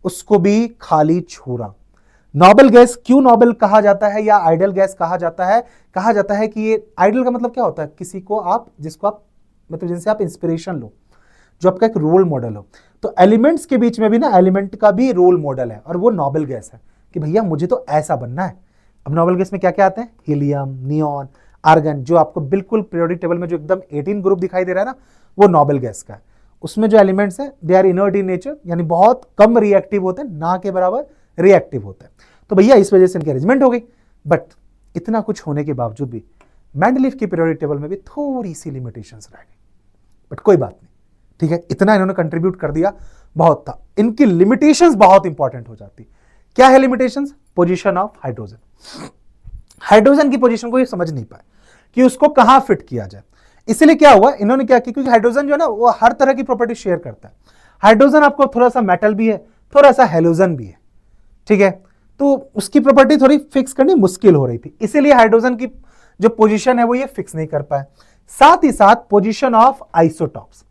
उसको भी खाली छोड़ा। नोबल गैस क्यों नोबल कहा जाता है या आइडियल गैस कहा जाता है? कहा जाता है कि ये आइडियल का मतलब क्या होता है, किसी को आप, जिसको आप मतलब जिनसे आप इंस्पिरेशन लो, जो आपका एक रोल मॉडल हो। तो एलिमेंट्स के बीच में भी ना एलिमेंट का भी रोल मॉडल है, और वो नोबल गैस है कि भैया मुझे तो ऐसा बनना है। अब नोबल गैस में क्या क्या आते हैं, हीलियम, नियॉन, आर्गन, जो आपको बिल्कुल पीरियोडिक टेबल में जो एकदम 18 ग्रुप दिखाई दे रहा है ना, वो नोबल गैस का है। उसमें जो एलिमेंट्स हैं they are inert in nature, यानी बहुत कम रिएक्टिव होते हैं, ना के बराबर रिएक्टिव होते हैं। तो भैया इस वजह से इनकी अरेंजमेंट हो गई। बट इतना कुछ होने के बावजूद भी मेंडलीफ की पीरियोडिक टेबल में भी थोड़ी सी लिमिटेशंस रह गई, बट कोई बात नहीं, ठीक है, इतना इन्होंने कंट्रीब्यूट कर दिया, बहुत था। इनकी लिमिटेशंस बहुत इंपॉर्टेंट हो जाती। क्या है limitations? Position of hydrogen. Hydrogen की पोजीशन को ये समझ नहीं पाए कि उसको कहां फिट किया जाए, इसलिए क्या हुआ, इन्होंने क्या किया, क्योंकि हाइड्रोजन जो है ना वो हर तरह की प्रॉपर्टी शेयर करता है। हाइड्रोजन आपको थोड़ा सा मेटल भी है, थोड़ा सा हेलोजन भी है, ठीक है, तो उसकी प्रॉपर्टी थोड़ी फिक्स करनी मुश्किल हो रही थी, इसीलिए हाइड्रोजन की जो पोजीशन है वो ये फिक्स नहीं कर पाए। साथ ही साथ पोजीशन ऑफ आइसोटॉप्स,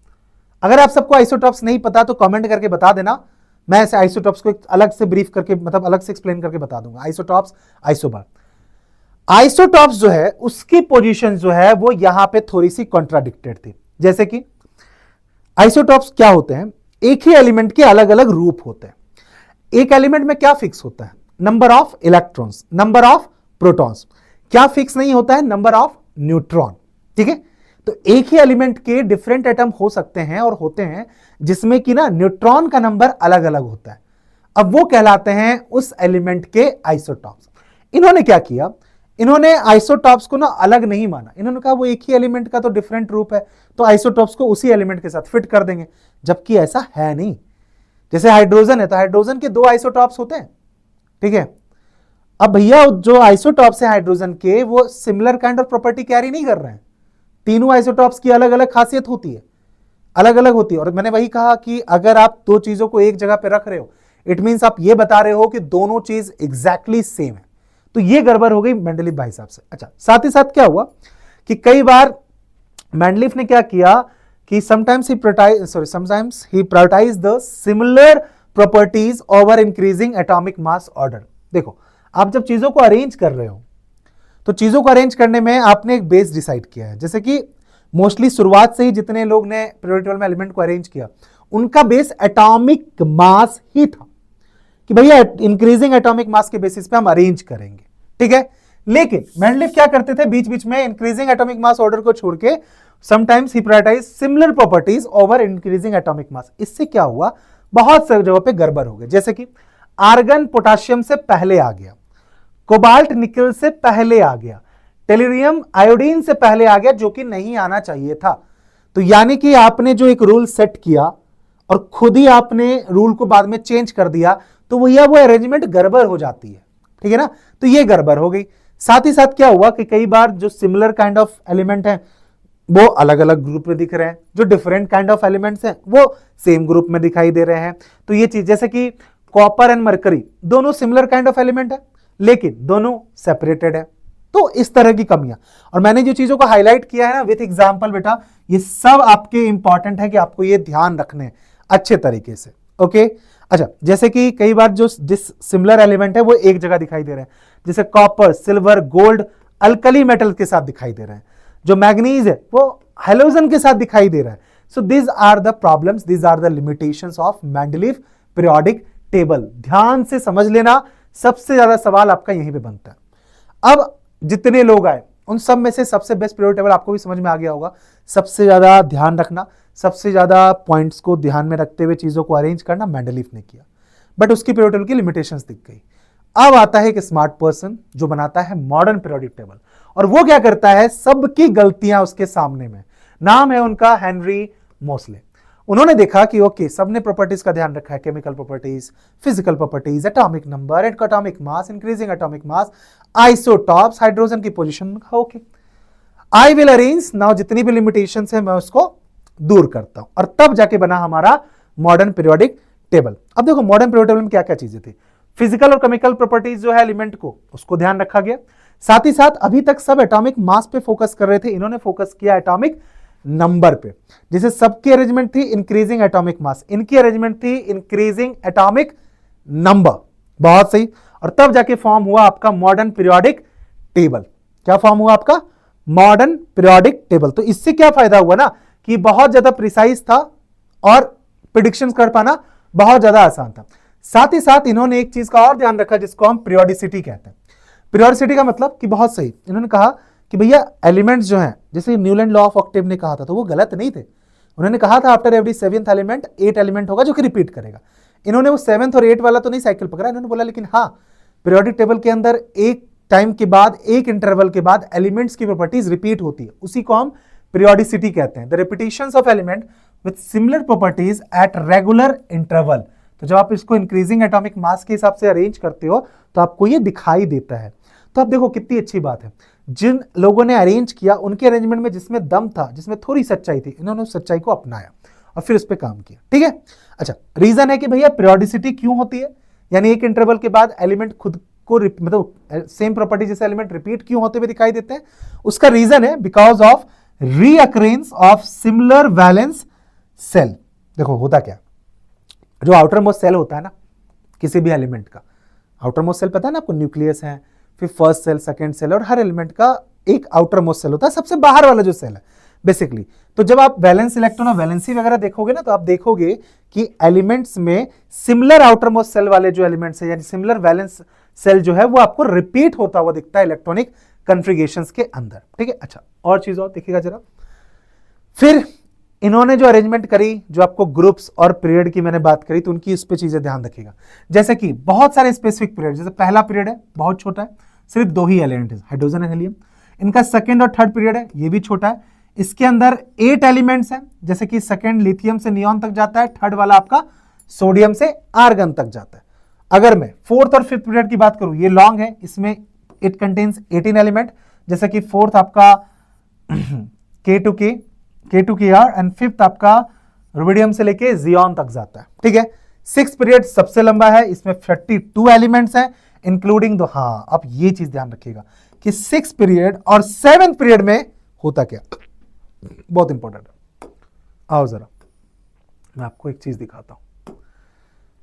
अगर आप सबको आइसोटॉप्स नहीं पता तो कमेंट करके बता देना, मैं ऐसे आइसोटॉप्स को अलग से ब्रीफ करके, मतलब अलग से एक्सप्लेन करके बता दूंगा। आइसोटॉप्स, आइसोबार, आइसोटॉप्स जो है उसकी पोजीशन जो है वो यहां पे थोड़ी सी कॉन्ट्राडिक्टेड थी। जैसे कि आइसोटॉप्स क्या होते हैं, एक ही एलिमेंट के अलग अलग रूप होते हैं। एक एलिमेंट में क्या फिक्स होता है? Number of electrons, number of protons. क्या फिक्स नहीं होता है? नंबर ऑफ न्यूट्रॉन, ठीक है। तो एक ही एलिमेंट के डिफरेंट एटम हो सकते हैं और होते हैं जिसमें कि ना न्यूट्रॉन का नंबर अलग अलग होता है, अब वो कहलाते हैं उस एलिमेंट के आइसोटॉप्स। इन्होंने क्या किया, इन्होंने आइसोटॉप्स को ना अलग नहीं माना, इन्होंने कहा वो एक ही एलिमेंट का तो डिफरेंट रूप है, तो आइसोटॉप्स को उसी एलिमेंट के साथ फिट कर देंगे, जबकि ऐसा है नहीं। जैसे हाइड्रोजन है तो हाइड्रोजन के 2 आइसोटॉप्स होते हैं, ठीक है। अब भैया जो आइसोटॉप्स है हाइड्रोजन के वो similar kind of property carry नहीं कर रहे हैं, तीनों आइसोटॉप्स की अलग अलग खासियत होती है, अलग अलग होती है। और मैंने वही कहा कि अगर आप दो चीजों को एक जगह पे रख रहे हो, इट मींस आप ये बता रहे हो कि दोनों चीज एग्जैक्टली सेम है, तो ये गड़बड़ हो गई मेंडलीफ भाई साहब से। अच्छा, साथ ही साथ क्या हुआ कि कई बार मेंडलीफ ने क्या किया कि समटाइम्स ही prioritise the similar properties over increasing atomic mass order. देखो, आप जब चीजों को अरेंज कर रहे हो तो चीजों को अरेंज करने में आपने एक बेस डिसाइड किया है। जैसे कि मोस्टली शुरुआत से ही जितने लोग ने पीरियोडिक टेबल में एलिमेंट को अरेंज किया उनका बेस एटॉमिक मास ही था कि भैया इंक्रीजिंग एटॉमिक मास के बेसिस पे हम अरेंज करेंगे, ठीक है। लेकिन मेंडलीफ क्या करते थे, बीच बीच में इंक्रीजिंग एटॉमिक मास ऑर्डर को छोड़ के समटाइम्स ही prioritise similar properties over increasing atomic mass. इससे क्या हुआ, बहुत सारी जगहों पे गड़बड़ हो गई। जैसे कि आर्गन पोटाशियम से पहले आ गया, कोबाल्ट निकल से पहले आ गया, टेलुरियम आयोडीन से पहले आ गया, जो कि नहीं आना चाहिए था। तो यानी कि आपने जो एक रूल सेट किया और खुद ही आपने रूल को बाद में चेंज कर दिया, तो भैया वो अरेंजमेंट गड़बड़ हो जाती है, ठीक है ना। तो ये गड़बड़ हो गई। साथ ही साथ क्या हुआ कि कई बार जो सिमिलर काइंड ऑफ एलिमेंट हैं वो अलग अलग ग्रुप में दिख रहे हैं, जो डिफरेंट काइंड ऑफ एलिमेंट्स हैं वो सेम ग्रुप में दिखाई दे रहे हैं। तो ये चीज, जैसे कि कॉपर एंड मरकरी दोनों सिमिलर काइंड ऑफ एलिमेंट है लेकिन दोनों सेपरेटेड है, तो इस तरह की कमियां। और मैंने जो चीजों को हाईलाइट किया है ना विथ एग्जांपल, बेटा ये सब आपके इंपॉर्टेंट है कि आपको ये ध्यान रखने अच्छे तरीके से, ओके। अच्छा, जैसे कि कई बार जो सिमिलर एलिमेंट है वो एक जगह दिखाई दे रहे हैं, जैसे copper, silver, gold alkali metal के साथ दिखाई दे रहे हैं, जो मैग्नीज है वो हेलोजन के साथ दिखाई दे रहा है। So these are the problems, these are the limitations of Mendeleev periodic table. ध्यान से समझ लेना, सबसे ज्यादा सवाल आपका यहीं पे बनता है। अब जितने लोग आए उन सब में से सबसे बेस्ट पीरियोडिक टेबल आपको भी समझ में आ गया होगा। सबसे ज्यादा ध्यान रखना, सबसे ज्यादा पॉइंट्स को ध्यान में रखते हुए चीजों को अरेंज करना मेंडलीफ ने किया, बट उसकी पीरियोडिक टेबल की लिमिटेशंस दिख गई। अब आता है एक स्मार्ट पर्सन जो बनाता है मॉडर्न पीरियोडिक टेबल, और वो क्या करता है, सबकी गलतियां उसके सामने में। नाम है उनका हेनरी मोसले। उन्होंने देखा कि ओके, सबने प्रॉपर्टीज का ध्यान रखा है, chemical properties, physical properties, atomic number, atomic mass, increasing atomic mass, isotopes, hydrogen की position, okay I will arrange now, जितनी भी लिमिटेशंस है मैं उसको दूर करता हूं, और तब जाके बना हमारा मॉडर्न पीरियोडिक टेबल। अब देखो मॉडर्न पीरियोडिक टेबल में क्या क्या चीजें थी, फिजिकल और केमिकल प्रॉपर्टीज जो है एलिमेंट को, उसको ध्यान रखा गया। साथ ही साथ अभी तक सब एटॉमिक मास पे फोकस कर रहे थे, इन्होंने फोकस किया एटॉमिक नंबर पे। जैसे सबकी अरेंजमेंट थी इंक्रीजिंग एटॉमिक मास, इनकी अरेंजमेंट थी इंक्रीजिंग एटॉमिक नंबर, बहुत सही। और तब जाके फॉर्म हुआ आपका मॉडर्न पीरियोडिक टेबल। क्या फॉर्म हुआ आपका, मॉडर्न पीरियोडिक टेबल। तो इससे क्या फायदा हुआ ना कि बहुत ज्यादा प्रिसाइज था और प्रिडिक्शंस कर पाना बहुत ज्यादा आसान था। साथ ही साथ इन्होंने एक चीज का और ध्यान रखा जिसको हम पीरियोडिसिटी कहते हैं। पीरियोडिसिटी का मतलब कि बहुत सही, इन्होंने कहा कि भैया एलिमेंट्स जो हैं, जैसे न्यूलैंड लॉ ऑफ ऑक्टेव ने कहा था, तो वो गलत नहीं थे। उन्होंने कहा था after every 7th element 8 element होगा जो कि रिपीट करेगा। इन्होंने वो 7th और 8 वाला तो नहीं साइकिल पकड़ा, इन्होंने बोला लेकिन हाँ पीरियोडिक टेबल के अंदर एक टाइम के बाद, एक इंटरवल के बाद एलिमेंट्स की प्रॉपर्टीज रिपीट होती है, उसी को हम पीरियोडिसिटी कहते हैं। The repetitions of element with similar properties at regular interval. तो जब आप इसको इंक्रीजिंग एटॉमिक मास के हिसाब से अरेंज करते हो तो आपको ये दिखाई देता है। तो आप देखो कितनी अच्छी बात है, जिन लोगों ने अरेंज किया उनके अरेंजमेंट में जिसमें दम था, जिसमें थोड़ी सच्चाई थी, इन्होंने उस सच्चाई को अपनाया और फिर उस पर काम किया। ठीक है, अच्छा रीजन है कि भैया पीरियोडिसिटी क्यों होती है, यानी एक इंटरवल के बाद एलिमेंट खुद को मतलब सेम प्रॉपर्टी जैसे एलिमेंट रिपीट क्यों होते हुए दिखाई देते हैं, उसका रीजन है because of recurrence of similar valence shell. देखो होता क्या, जो आउटर मोस्ट सेल होता है ना किसी भी एलिमेंट का, आउटर मोस्ट सेल पता है ना आपको, न्यूक्लियस है, फिर फर्स्ट सेल, सेकंड सेल, और हर एलिमेंट का एक आउटर मोस्ट सेल होता है, सबसे बाहर वाला जो सेल है बेसिकली। तो जब आप वैलेंस इलेक्ट्रॉन और वैलेंसी वगैरह देखोगे ना, तो आप देखोगे कि एलिमेंट्स में सिमिलर आउटर मोस्ट सेल वाले जो एलिमेंट्स है, यानी सिमिलर वैलेंस सेल जो है वो आपको रिपीट होता हुआ दिखता है इलेक्ट्रॉनिक कन्फिगरेशंस के अंदर। ठीक है, अच्छा और चीज और देखिएगा जरा, फिर इन्होंने जो अरेंजमेंट करी, जो आपको ग्रुप्स और पीरियड की मैंने बात करी, तो उनकी इस पे चीजें ध्यान रखिएगा। जैसे कि बहुत सारे स्पेसिफिक पीरियड, जैसे पहला पीरियड है बहुत छोटा है, सिर्फ 2 ही एलिमेंट है, हाइड्रोजन एंड हीलियम। इनका सेकंड और थर्ड पीरियड है, ये भी छोटा है, इसके अंदर 8 एलिमेंट्स हैं, जैसे कि सेकंड लिथियम से नियॉन तक जाता है, थर्ड वाला आपका सोडियम से आर्गन तक जाता है। अगर मैं फोर्थ और फिफ्थ पीरियड की बात करूं, ये लॉन्ग है, इसमें इट कंटेन्स 18 एलिमेंट, जैसे कि फोर्थ आपका K2K एंड फिफ्थ आपका रुबिडियम से लेके जियॉन तक जाता है। ठीक है, सिक्स पीरियड सबसे लंबा है, इसमें 32 एलिमेंट्स हैं इंक्लूडिंग दो, हाँ अब ये चीज ध्यान रखिएगा कि 6 पीरियड और 7 पीरियड में होता क्या, बहुत इंपॉर्टेंट है। आओ जरा मैं आपको एक चीज दिखाता हूं,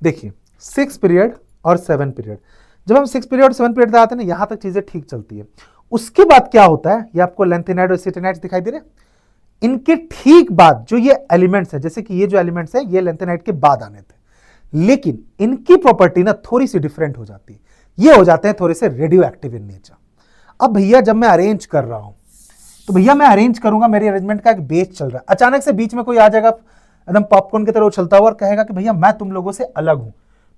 देखिए 6 पीरियड और 7 पीरियड, जब हम 6 पीरियड और 7 पीरियड आते हैं ना, यहां तक चीजें ठीक चलती है। उसके बाद क्या होता है, ये आपको लेंथेनाइड और एसिटेनाइड दिखाई दे रहे हैं, इनके ठीक बाद जो ये एलिमेंट्स है, जैसे कि ये जो एलिमेंट्स है ये लेंथेनाइड के बाद आने थे, लेकिन इनकी प्रॉपर्टी ना थोड़ी सी डिफरेंट हो जाती है, ये हो जाते हैं थोड़े से रेडियो एक्टिव इन नेचर। अब भैया जब मैं अरेंज कर रहा हूं, तो भैया मैं अरेंज करूंगा, मेरे अरेंजमेंट का एक बेस चल रहा है, अचानक से बीच में कोई आ जाएगा एकदम पॉपकॉर्न की तरह उछलता हुआ और कहेगा कि भैया मैं तुम लोगों से अलग हूं,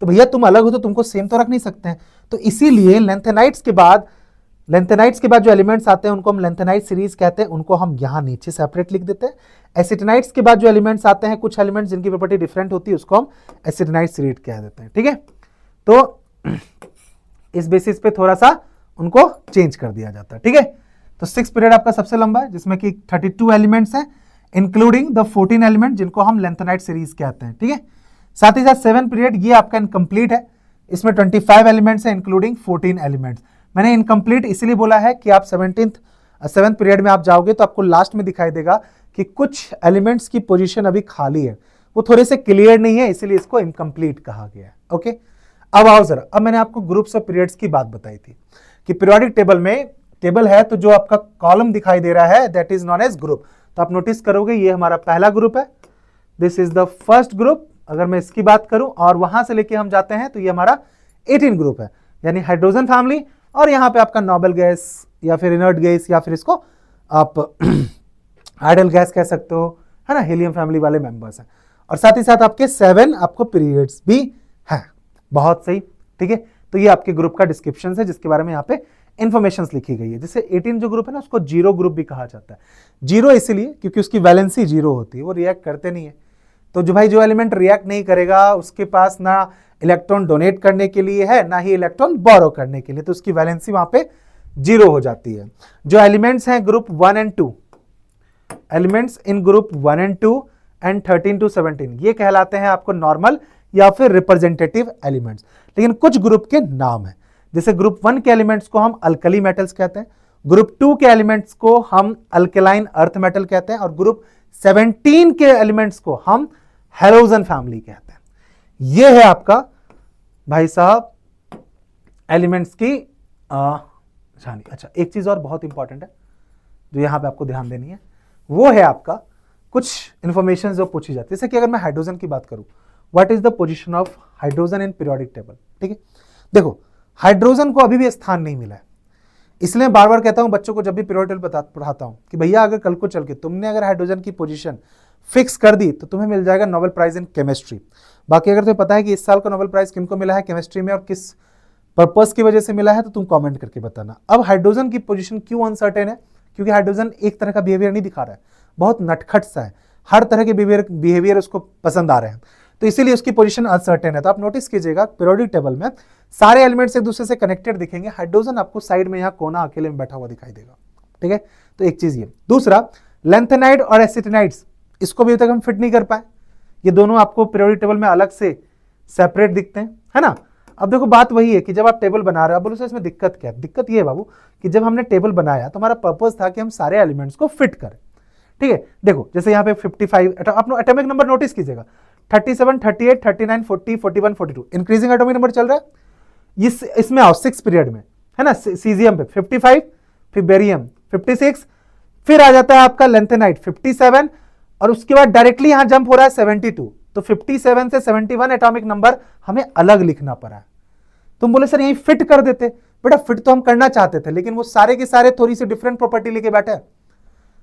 तो भैया तुम अलग हो तो तुमको सेम तो रख नहीं सकते हैं। तो इसीलिए लेंथेनाइड्स के बाद जो एलिमेंट्स आते हैं उनको हम लेंथेनाइड सीरीज कहते हैं, उनको हम यहां नीचे सेपरेट लिख देते हैं। एसिटेनाइड्स के बाद जो एलिमेंट्स आते हैं, कुछ एलिमेंट्स जिनकी प्रॉपर्टी डिफरेंट होती है, उसको हम एसिटेनाइड सीरीज कह देते हैं। ठीक है, तो इस बेसिस पे थोड़ा सा उनको चेंज कर दिया जाता है। ठीक है, तो 6 पीरियड आपका सबसे लंबा है, जिसमें कि 32 एलिमेंट्स हैं इंक्लूडिंग द 14 एलिमेंट जिनको हम लेंथेनाइड सीरीज कहते हैं। ठीक है, साथ ही साथ 7 पीरियड ये आपका इनकम्प्लीट है, इसमें 25 एलिमेंट्स हैं इंक्लूडिंग 14 एलिमेंट्स। मैंने इनकम्प्लीट इसलिए बोला है कि आप 7th पीरियड में आप जाओगे तो आपको लास्ट में दिखाई देगा कि कुछ एलिमेंट्स की पोजीशन अभी खाली है, वो थोड़े से क्लियर नहीं है, इसीलिए इसको इनकम्प्लीट कहा गया है। ओके, अब आओ जरा, अब मैंने आपको ग्रुप्स ऑफ पीरियड्स की बात बताई थी कि पीरियोडिक टेबल में टेबल है, तो जो आपका कॉलम दिखाई दे रहा है that is known age group. तो आप नोटिस करोगे ये हमारा पहला ग्रुप है, this is the first group. अगर मैं इसकी बात करूं और वहां से लेके हम जाते हैं तो ये हमारा 18 ग्रुप है, यानी हाइड्रोजन फैमिली, और यहां पे आपका नोबल गैस या फिर इनर्ट गैस या फिर इसको आप आइडल गैस कह सकते हो, है ना, हीलियम फैमिली वाले मेंबर्स हैं। और साथ ही साथ आपके 7 आपको पीरियड्स भी हैं। बहुत सही, ठीक है, तो ये आपके ग्रुप का डिस्क्रिप्शन है जिसके बारे में यहाँ पे इंफॉर्मेशन लिखी गई है। जैसे 18 जो ग्रुप है ना, उसको जीरो ग्रुप भी कहा जाता है। जीरो इसलिए क्योंकि उसकी वैलेंसी जीरो होती है, वो रिएक्ट करते नहीं है। तो जो एलिमेंट रिएक्ट नहीं करेगा उसके पास ना इलेक्ट्रॉन डोनेट करने के लिए है, ना ही इलेक्ट्रॉन बोरो करने के लिए, तो उसकी वैलेंसी वहां पे जीरो हो जाती है। जो एलिमेंट्स हैं group 1 and 2, elements in group 1 and 2 and 13 to 17 ये कहलाते हैं आपको नॉर्मल या फिर रिप्रेजेंटेटिव एलिमेंट्स। लेकिन कुछ ग्रुप के नाम है, जैसे ग्रुप 1 के एलिमेंट्स को हम अल्कली मेटल्स कहते हैं, ग्रुप 2 के एलिमेंट्स को हम अल्कलाइन अर्थ मेटल कहते हैं, और ग्रुप 17 के एलिमेंट्स को हम हैलोजन फैमिली कहते हैं। यह है आपका भाई साहब एलिमेंट्स की जानी। अच्छा, एक चीज और बहुत इंपॉर्टेंट है जो यहां पे आपको ध्यान देनी है, वो है आपका कुछ इंफॉर्मेशन जो पूछी जाती है। जैसे कि अगर मैं हाइड्रोजन की बात करूं, what is the position of hydrogen in periodic table. ठीक है, देखो हाइड्रोजन को अभी भी स्थान नहीं मिला है, इसलिए बार बार कहता हूं बच्चों को जब भी पीरियोडिक टेबल पढ़ाता हूं कि भैया अगर कल को चल के तुमने अगर हाइड्रोजन की पोजीशन फिक्स कर दी तो तुम्हें मिल जाएगा नोबेल प्राइज इन केमिस्ट्री। बाकी अगर तुम्हें पता है कि इस साल का नोबेल प्राइज किनको मिला है केमिस्ट्री में और किस पर्पस की वजह से मिला है तो तुम कमेंट करके बताना। अब हाइड्रोजन की पोजीशन क्यों अनसर्टेन है? क्योंकि हाइड्रोजन एक तरह का बिहेवियर नहीं दिखा रहा है, बहुत नटखट सा है, हर तरह के बिहेवियर उसको पसंद आ रहे हैं, तो इसीलिए उसकी पोजीशन अनसर्टेन है। तो आप नोटिस कीजिएगा पीरियोडिक टेबल में सारे एलिमेंट्स एक दूसरे से कनेक्टेड दिखेंगे, हाइड्रोजन आपको साइड में यहाँ कोना अकेले में बैठा हुआ दिखाई देगा, ठीक है। तो एक चीज ये। दूसरा, लैंथेनाइड और एसिटिनाइड्स, इसको भी अभी तक हम फिट नहीं कर पाए, ये दोनों आपको पीरियोडिक टेबल में अलग से सेपरेट दिखते हैं, है ना। अब देखो बात वही है कि जब आप टेबल बना रहे हो, बोलो सर इसमें दिक्कत क्या है? दिक्कत ये है बाबू कि जब हमने टेबल बनाया तो हमारा पर्पस था कि हम सारे एलिमेंट्स को फिट करें, ठीक है। देखो जैसे यहाँ पे 55 अपना एटॉमिक नंबर नोटिस कीजिएगा, 37, 38, 39, 40, 41, 42 इंक्रीजिंग एटॉमिक नंबर चल रहा है। इसमें आओ 6 पीरियड में, है ना, सीजियम पे 55, फिर बेरियम 56, फिर आ जाता है आपका लेंथेनाइट 57, और उसके बाद डायरेक्टली यहां जंप हो रहा है 72। तो 57 से 71 एटॉमिक नंबर हमें अलग लिखना पड़ा है। तुम बोले सर यही फिट कर देते, बेटा फिट तो हम करना चाहते थे, लेकिन वो सारे के सारे थोड़ी सी डिफरेंट प्रॉपर्टी लेके बैठे हैं,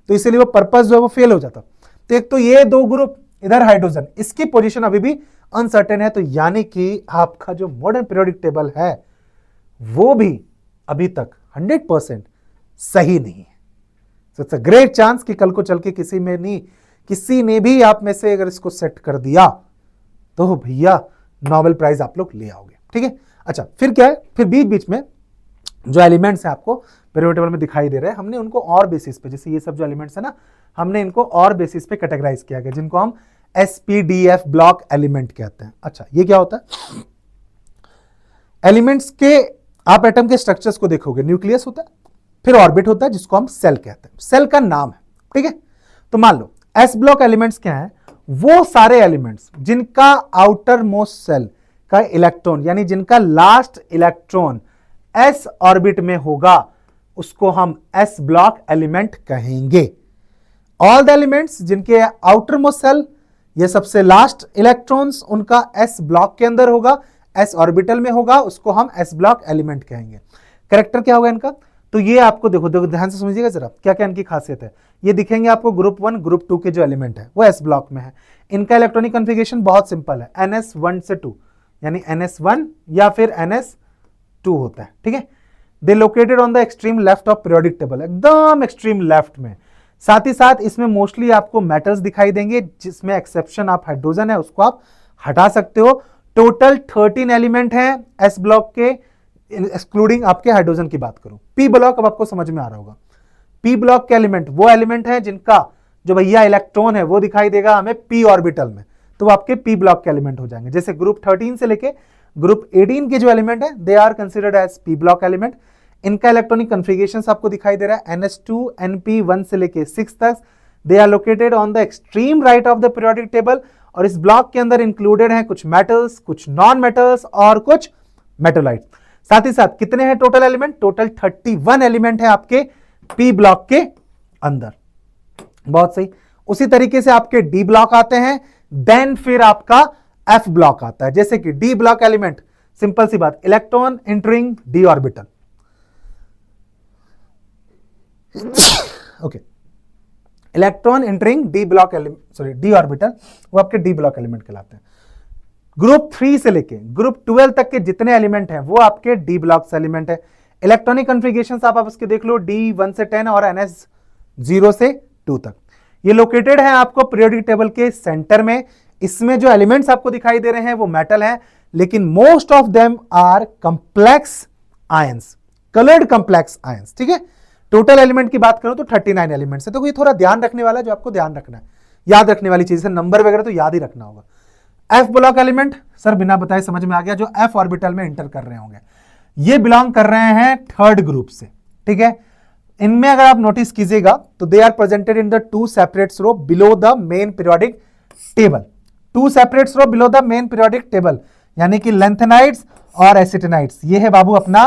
तो इसीलिए वो पर्पस जो है वो फेल हो जाता। तो एक तो ये दो ग्रुप, इधर हाइड्रोजन, इसकी पोजीशन अभी भी अनसर्टेन है। तो यानी कि आपका जो मॉडर्न पीरियोडिक टेबल है वो भी अभी तक 100% सही नहीं है। So it's a great chance कि कल को चल के किसी ने भी आप में से अगर इसको सेट कर दिया तो भैया नोबेल प्राइज आप लोग ले आओगे, ठीक है। अच्छा, फिर क्या है, फिर बीच बीच में जो एलिमेंट्स हैं आपको पीरियोडिक टेबल में दिखाई दे रहे हैं, हमने उनको और बेसिस पे, जैसे ये सब जो एलिमेंट्स है ना, हमने इनको और बेसिस पे कैटेगराइज किया गया, जिनको हम SPDF ब्लॉक एलिमेंट कहते हैं। अच्छा, ये क्या होता है? एलिमेंट्स के आप एटम के स्ट्रक्चर्स को देखोगे, न्यूक्लियस होता है, फिर ऑर्बिट होता है जिसको हम सेल कहते हैं, सेल का नाम है, ठीक है। तो मान लो एस ब्लॉक एलिमेंट्स क्या है? वो सारे एलिमेंट्स जिनका आउटर मोस्ट सेल का इलेक्ट्रॉन, यानी जिनका लास्ट इलेक्ट्रॉन एस ऑर्बिट में होगा, उसको हम एस ब्लॉक एलिमेंट कहेंगे। ऑल द एलिमेंट्स जिनके आउटर मोस्ट सेल, ये सबसे लास्ट इलेक्ट्रॉन्स उनका एस ब्लॉक के अंदर होगा, एस ऑर्बिटल में होगा, उसको हम एस ब्लॉक एलिमेंट कहेंगे। कैरेक्टर क्या होगा इनका? तो ये आपको देखो ध्यान से समझिएगा जरा, क्या क्या इनकी खासियत है। ये दिखेंगे आपको ग्रुप 1 ग्रुप 2 के जो एलिमेंट है वो एस ब्लॉक में है। इनका इलेक्ट्रॉनिक कॉन्फ़िगरेशन बहुत सिंपल है, NS1 से 2, यानी NS1 या फिर NS2 होता है, ठीक है। They located on the extreme left of periodic table, एकदम एक्सट्रीम लेफ्ट में। साथ ही साथ इसमें मोस्टली आपको मेटल्स दिखाई देंगे, जिसमें एक्सेप्शन आप हाइड्रोजन है उसको आप हटा सकते हो। टोटल 13 एलिमेंट हैं एस ब्लॉक के, एक्सक्लूडिंग आपके हाइड्रोजन की बात करूं। पी ब्लॉक अब आपको समझ में आ रहा होगा, पी ब्लॉक के एलिमेंट वो एलिमेंट है जिनका जो भैया इलेक्ट्रॉन है वो दिखाई देगा हमें पी ऑर्बिटल में, तो वो आपके पी ब्लॉक के एलिमेंट हो जाएंगे। जैसे ग्रुप 13 से लेके ग्रुप 18 के जो एलिमेंट है they are considered as P block element. इनका इलेक्ट्रॉनिक कॉन्फ़िगरेशन आपको दिखाई दे रहा है NS2 NP1 से लेके 6 तक। They are located on the extreme right of the periodic table, और इस ब्लॉक के अंदर इंक्लूडेड है कुछ मेटल्स, कुछ नॉन मेटल्स और कुछ मेटोलाइट्स। साथ ही साथ कितने हैं टोटल एलिमेंट? टोटल 31 एलिमेंट है आपके पी ब्लॉक के अंदर। बहुत सही। उसी तरीके से आपके डी ब्लॉक आते हैं, देन फिर आपका एफ ब्लॉक आता है। जैसे कि डी ब्लॉक एलिमेंट, सिंपल सी बात, electron entering D orbital, okay, electron entering D block D orbital, वो आपके डी ब्लॉक एलिमेंट कहलाते हैं। ग्रुप 3 से लेके ग्रुप 12 तक के जितने एलिमेंट हैं वो आपके डी ब्लॉक एलिमेंट है। इलेक्ट्रॉनिक कॉन्फ़िगरेशन आप उसके देख लो, D1 से 10 और NS0 से 2 तक। ये लोकेटेड है आपको पीरियोडिक टेबल के सेंटर में। इसमें जो एलिमेंट्स आपको दिखाई दे रहे हैं वो मेटल हैं, लेकिन most of them are complex ions, coloured complex ions, ठीक है। टोटल एलिमेंट की बात करूं तो 39 एलिमेंट्स है। तो ये थोड़ा ध्यान रखने वाला, जो आपको ध्यान रखना है, याद रखने वाली चीज है, नंबर वगैरह तो याद ही रखना होगा। एफ ब्लॉक एलिमेंट सर बिना बताए समझ में आ गया, जो एफ ऑर्बिटल में इंटर कर रहे होंगे, ये बिलोंग कर रहे हैं थर्ड ग्रुप से, ठीक है। इनमें अगर आप नोटिस कीजिएगा तो they are presented in the 2 separate row below the main periodic table. 2 separate row below the main periodic table, यानी कि लेंथेनाइड्स और एसिटिनाइड्स। ये है बाबू अपना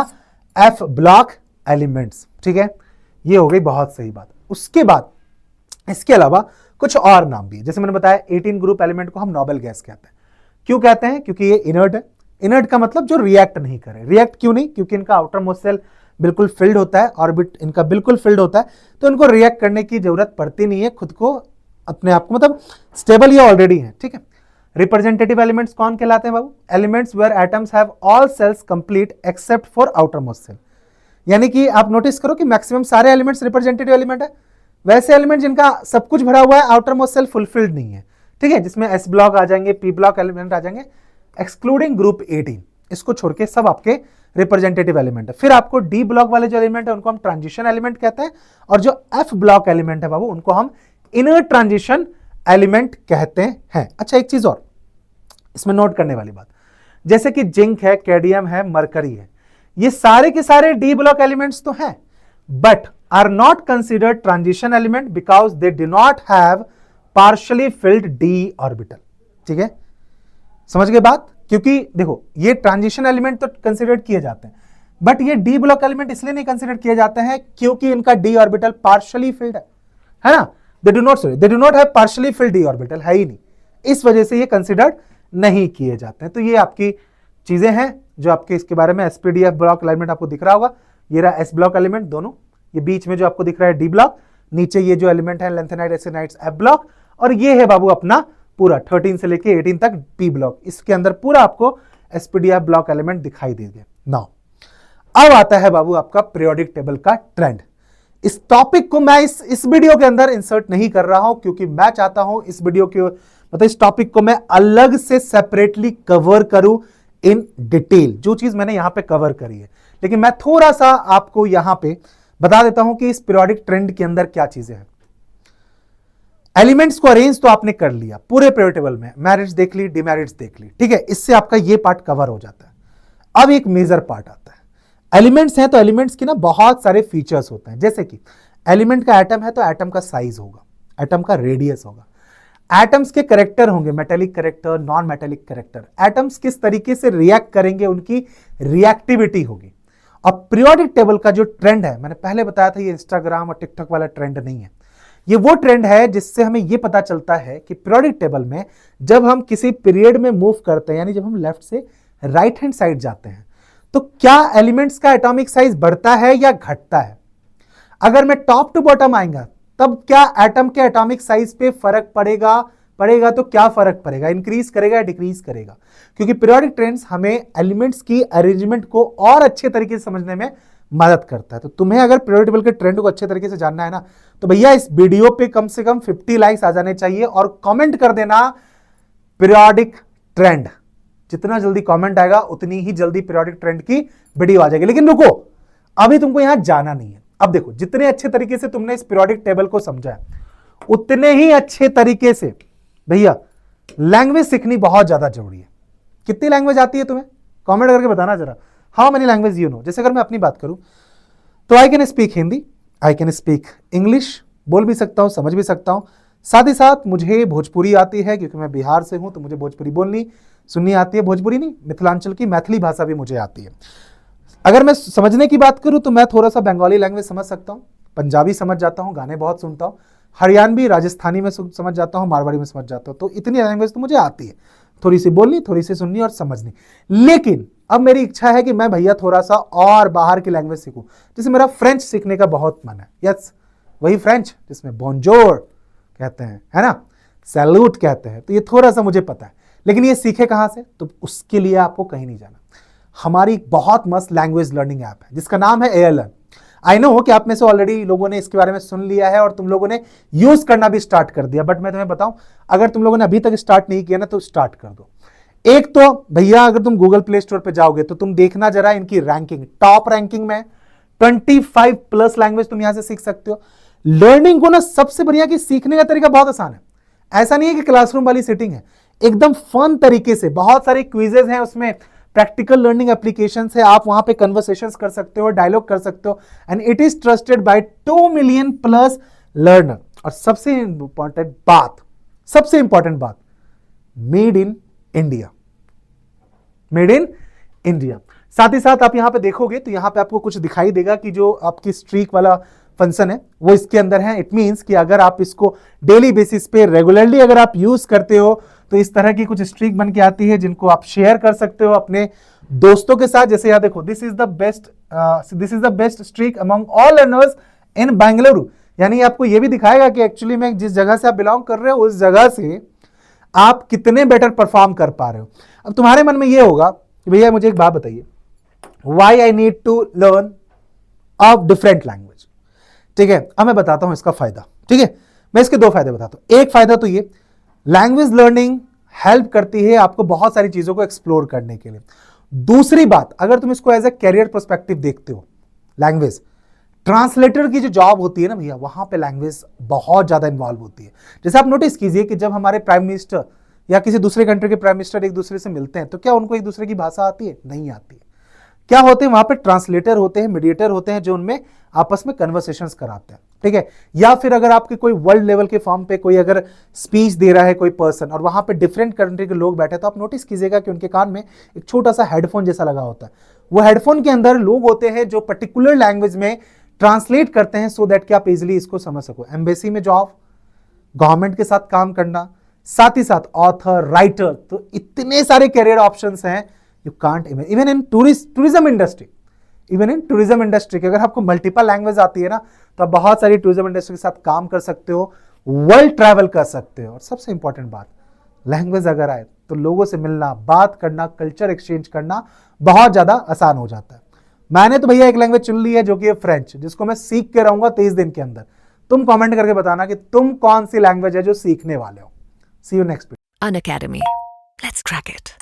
एफ ब्लॉक एलिमेंट्स, ठीक है। ये हो गई बहुत सही बात। उसके बाद इसके अलावा कुछ और नाम भी है, जैसे मैंने बताया 18 ग्रुप एलिमेंट को हम नोबेल गैस कहते हैं। क्यों कहते हैं? क्योंकि ये इनर्ट है। इनर्ट का मतलब जो रिएक्ट नहीं करे। रिएक्ट क्यों नहीं? क्योंकि इनका आउटर मोस्ट सेल बिल्कुल फिल्ड होता है, ऑर्बिट इनका बिल्कुल फिल्ड होता है, तो इनको रिएक्ट करने की जरूरत पड़ती नहीं है, खुद को अपने आप को मतलब स्टेबल ये ऑलरेडी है, ठीक है। रिप्रेजेंटेटिव एलिमेंट्स कौन कहलाते हैं बाबू? Elements where atoms have all shells complete except for outermost shell. यानी कि आप नोटिस करो कि मैक्सिमम सारे एलिमेंट्स रिप्रेजेंटेटिव एलिमेंट है। वैसे एलिमेंट जिनका सब कुछ भरा हुआ है, आउटर मोस्ट सेल फुलफिल्ड नहीं है, ठीक है, जिसमें एस ब्लॉक आ जाएंगे, पी ब्लॉक एलिमेंट आ जाएंगे, एक्सक्लूडिंग ग्रुप 18, इसको छोड़ के सब आपके रिप्रेजेंटेटिव एलिमेंट है। फिर आपको डी ब्लॉक वाले जो एलिमेंट है उनको हम ट्रांजिशन एलिमेंट कहते हैं, और जो एफ ब्लॉक एलिमेंट है बाबू उनको हम इनर ट्रांजिशन एलिमेंट कहते हैं। अच्छा, एक चीज और इसमें नोट करने वाली बात, जैसे कि जिंक है, कैडमियम है, मरकरी है, ये सारे के सारे डी ब्लॉक एलिमेंट्स तो हैं, but are not considered transition element because they do not have partially filled D orbital. ठीक है, समझ गए बात? क्योंकि देखो ये ट्रांजिशन एलिमेंट तो कंसिडर किए जाते हैं, बट ये डी ब्लॉक एलिमेंट इसलिए नहीं कंसिडर किए जाते हैं क्योंकि इनका डी ऑर्बिटल पार्शियली फिल्ड है ना, दे do not have partially filled D orbital, है ही नहीं, इस वजह से ये कंसिडर्ड नहीं किए जाते हैं। तो ये आपकी चीजें हैं जो आपके इसके बारे में, एसपीडीएफ ब्लॉक एलिमेंट आपको दिख रहा होगा, ये रहा एस ब्लॉक एलिमेंट दोनों, ये बीच में जो आपको दिख रहा है डी ब्लॉक, नीचे ये जो एलिमेंट है लैंथेनाइड एसिनाइड्स एफ ब्लॉक, और ये है बाबू अपना पूरा 13 से लेके 18 तक पी ब्लॉक, इसके अंदर पूरा आपको एसपीडीएफ ब्लॉक एलिमेंट दिखाई देंगे। नाउ अब आता है बाबू आपका पीरियोडिक टेबल का ट्रेंड। इस टॉपिक को मैं इस वीडियो के अंदर इंसर्ट नहीं कर रहा हूं क्योंकि मैं चाहता हूं इस वीडियो के मतलब इस टॉपिक को मैं अलग से सेपरेटली कवर करूं इन डिटेल, जो चीज मैंने यहां पे कवर करी है, लेकिन मैं थोड़ा सा आपको यहां पे बता देता हूं कि इस पीरियोडिक ट्रेंड के अंदर क्या चीजें हैं। एलिमेंट्स को अरेंज तो आपने कर लिया पूरे पीरियोडिक टेबल में, मैरिट्स देख ली, डिमेरिट्स देख ली, ठीक है, इससे आपका ये पार्ट कवर हो जाता है। अब एक मेजर पार्ट आता है, एलिमेंट्स हैं तो एलिमेंट्स की ना बहुत सारे फीचर्स होते हैं, जैसे कि एलिमेंट का एटम है तो एटम का साइज होगा, एटम का रेडियस होगा, एटम्स के करेक्टर होंगे, metallic character, non metallic character, atoms किस तरीके से रिएक्ट करेंगे, उनकी रिएक्टिविटी होगी। अब पीरियोडिक टेबल का जो ट्रेंड है, मैंने पहले बताया था, ये इंस्टाग्राम और टिकटॉक वाला ट्रेंड नहीं है, ये वो ट्रेंड है जिससे हमें ये पता चलता है कि पीरियोडिक टेबल में जब हम किसी पीरियड में मूव करते हैं, यानी जब हम लेफ्ट से राइट हैंड साइड जाते हैं, तो क्या एलिमेंट्स का एटॉमिक साइज बढ़ता है या घटता है? अगर मैं टॉप टू बॉटम आएगा तब क्या एटम के एटॉमिक साइज पे फर्क पड़ेगा तो क्या फर्क पड़ेगा, इंक्रीज करेगा या डिक्रीज करेगा? क्योंकि पीरियोडिक ट्रेंड्स हमें एलिमेंट्स की अरेंजमेंट को और अच्छे तरीके से समझने में मदद करता है। तो तुम्हें अगर पीरियोडिक टेबल के ट्रेंड को अच्छे तरीके से जानना है ना, तो भैया इस वीडियो पे कम से कम 50 लाइक्स आ जाने चाहिए और कमेंट कर देना पीरियोडिक ट्रेंड। जितना जल्दी कमेंट आएगा उतनी ही जल्दी पीरियोडिक ट्रेंड की वीडियो आ जाएगी। लेकिन रुको, अभी तुमको यहां जाना नहीं है। अब देखो, जितने अच्छे तरीके से तुमने इस पीरियोडिक टेबल को समझा है, उतने ही अच्छे तरीके से भैया लैंग्वेज सीखनी बहुत ज्यादा जरूरी है। कितनी लैंग्वेज आती है तुम्हें? कमेंट करके बताना जरा, how many language you know. जैसे अगर मैं अपनी बात करूं तो I can speak Hindi, I can speak English, बोल भी सकता हूं, समझ भी सकता हूं, साथ ही साथ मुझे भोजपुरी आती है क्योंकि मैं बिहार से हूं, तो मुझे भोजपुरी बोलनी सुननी आती है। भोजपुरी नहीं, मिथिलांचल की मैथिली भाषा भी मुझे आती है। अगर मैं समझने की बात करूं तो मैं थोड़ा सा बंगाली लैंग्वेज समझ सकता हूं, पंजाबी समझ जाता हूं, गाने बहुत सुनता हूं, हरियाणवी राजस्थानी में समझ जाता हूं, मारवाड़ी में समझ जाता हूं। तो इतनी लैंग्वेज तो मुझे आती है, थोड़ी सी बोलनी, थोड़ी सी सुननी और समझनी। लेकिन अब मेरी इच्छा है कि मैं भैया थोड़ा सा और बाहर की लैंग्वेज सीखूं। जैसे मेरा फ्रेंच सीखने का बहुत मन है। यस, वही फ्रेंच जिसमें बोंजोर कहते हैं, है ना, सैल्यूट कहते हैं, तो ये थोड़ा सा मुझे पता है। लेकिन ये सीखे कहां से? तो उसके लिए आपको कहीं नहीं जाना, हमारी बहुत मस्त लैंग्वेज लर्निंग ऐप है जिसका नाम है एयरलर्न। आई नो कि आप में से ऑलरेडी लोगों ने इसके बारे में सुन लिया है और तुम लोगों ने यूज करना भी स्टार्ट कर दिया, बट मैं तुम्हें बताऊं, अगर तुम लोगों ने अभी तक स्टार्ट नहीं किया ना तो स्टार्ट कर दो। एक तो भैया अगर तुम गूगल प्ले स्टोर पे जाओगे तो तुम देखना जरा इनकी रैंकिंग, टॉप रैंकिंग में 25+ लैंग्वेज तुम यहां से सीख सकते हो। लर्निंग को ना सबसे बढ़िया कि सीखने का तरीका बहुत आसान है। ऐसा नहीं है कि क्लासरूम वाली सेटिंग है, एकदम फन तरीके से, बहुत सारे क्विजेज हैं उसमें, प्रैक्टिकल लर्निंग एप्लीकेशंस है, आप वहां पे कन्वर्सेशंस कर सकते हो, डायलॉग कर सकते हो, and it is trusted bye 2 million+ learner. और सबसे इंपॉर्टेंट बात, made in India, made in India. साथ ही साथ आप यहां पे देखोगे तो यहां पे आपको कुछ दिखाई देगा कि जो आपकी स्ट्रीक वाला फंक्शन है वो इसके अंदर है। इट मींस कि अगर आप इसको डेली बेसिस पे रेगुलरली अगर आप यूज करते हो तो इस तरह की कुछ स्ट्रीक बन के आती है जिनको आप शेयर कर सकते हो अपने दोस्तों के साथ। जैसे यहां देखो, this is the best streak among all learners इन बेंगलुरु। यानी आपको ये भी दिखाएगा कि एक्चुअली में जिस जगह से आप बिलोंग कर रहे हो उस जगह से आप कितने बेटर परफॉर्म कर पा रहे हो। अब तुम्हारे मन में ये होगा कि भैया मुझे एक बात बताइए, why I need to learn a different language. ठीक है, अब मैं बताता हूं इसका फायदा। ठीक है, मैं इसके दो फायदे बताता हूं। एक फायदा तो ये, लैंग्वेज लर्निंग हेल्प करती है आपको बहुत सारी चीजों को एक्सप्लोर करने के लिए। दूसरी बात, अगर तुम इसको एज ए कैरियर पर्सपेक्टिव देखते हो, लैंग्वेज ट्रांसलेटर की जो जॉब होती है ना भैया, वहां पे लैंग्वेज बहुत ज्यादा इन्वॉल्व होती है। जैसे आप नोटिस कीजिए कि जब हमारे प्राइम मिनिस्टर या किसी दूसरे कंट्री के प्राइम मिनिस्टर एक दूसरे से मिलते हैं तो क्या उनको एक दूसरे की भाषा आती है? नहीं आती है। क्या होते हैं वहां पे? ट्रांसलेटर होते हैं, मीडिएटर होते हैं जो उनमें आपस में कन्वर्सेशंस कराते हैं। ठीक है, या फिर अगर आपके कोई वर्ल्ड लेवल के फॉर्म पे कोई अगर स्पीच दे रहा है कोई पर्सन और वहां पे डिफरेंट कंट्री के लोग बैठे, तो आप नोटिस कीजिएगा कि उनके कान में एक छोटा सा हेडफोन जैसा लगा होता है। वो हेडफोन के अंदर लोग होते हैं जो पर्टिकुलर लैंग्वेज में ट्रांसलेट करते हैं सो दैट कि आप इजिली इसको समझ सको। एम्बेसी में जॉब, गवर्नमेंट के साथ काम करना, साथ ही साथ ऑथर, राइटर, तो इतने सारे करियर ऑप्शंस हैं you can't imagine. Even in tourism industry, even in tourism industry की अगर आपको मल्टीपल लैंग्वेज आती है ना, तो आप बहुत सारी टूरिज्म इंडस्ट्री के साथ काम कर सकते हो, वर्ल्ड ट्रैवल कर सकते हो। और सबसे इंपॉर्टेंट बात, लैंग्वेज अगर आए तो लोगों से मिलना, बात करना, कल्चर एक्सचेंज करना बहुत ज्यादा आसान हो जाता है। मैंने तो भैया एक लैंग्वेज चुन ली है जो कि है फ्रेंच, जिसको मैं सीख के रहूंगा 23 दिन के अंदर। तुम कमेंट करके बताना कि तुम कौन सी लैंग्वेज है जो सीखने वाले हो। See you next video. Unacademy. Let's crack it.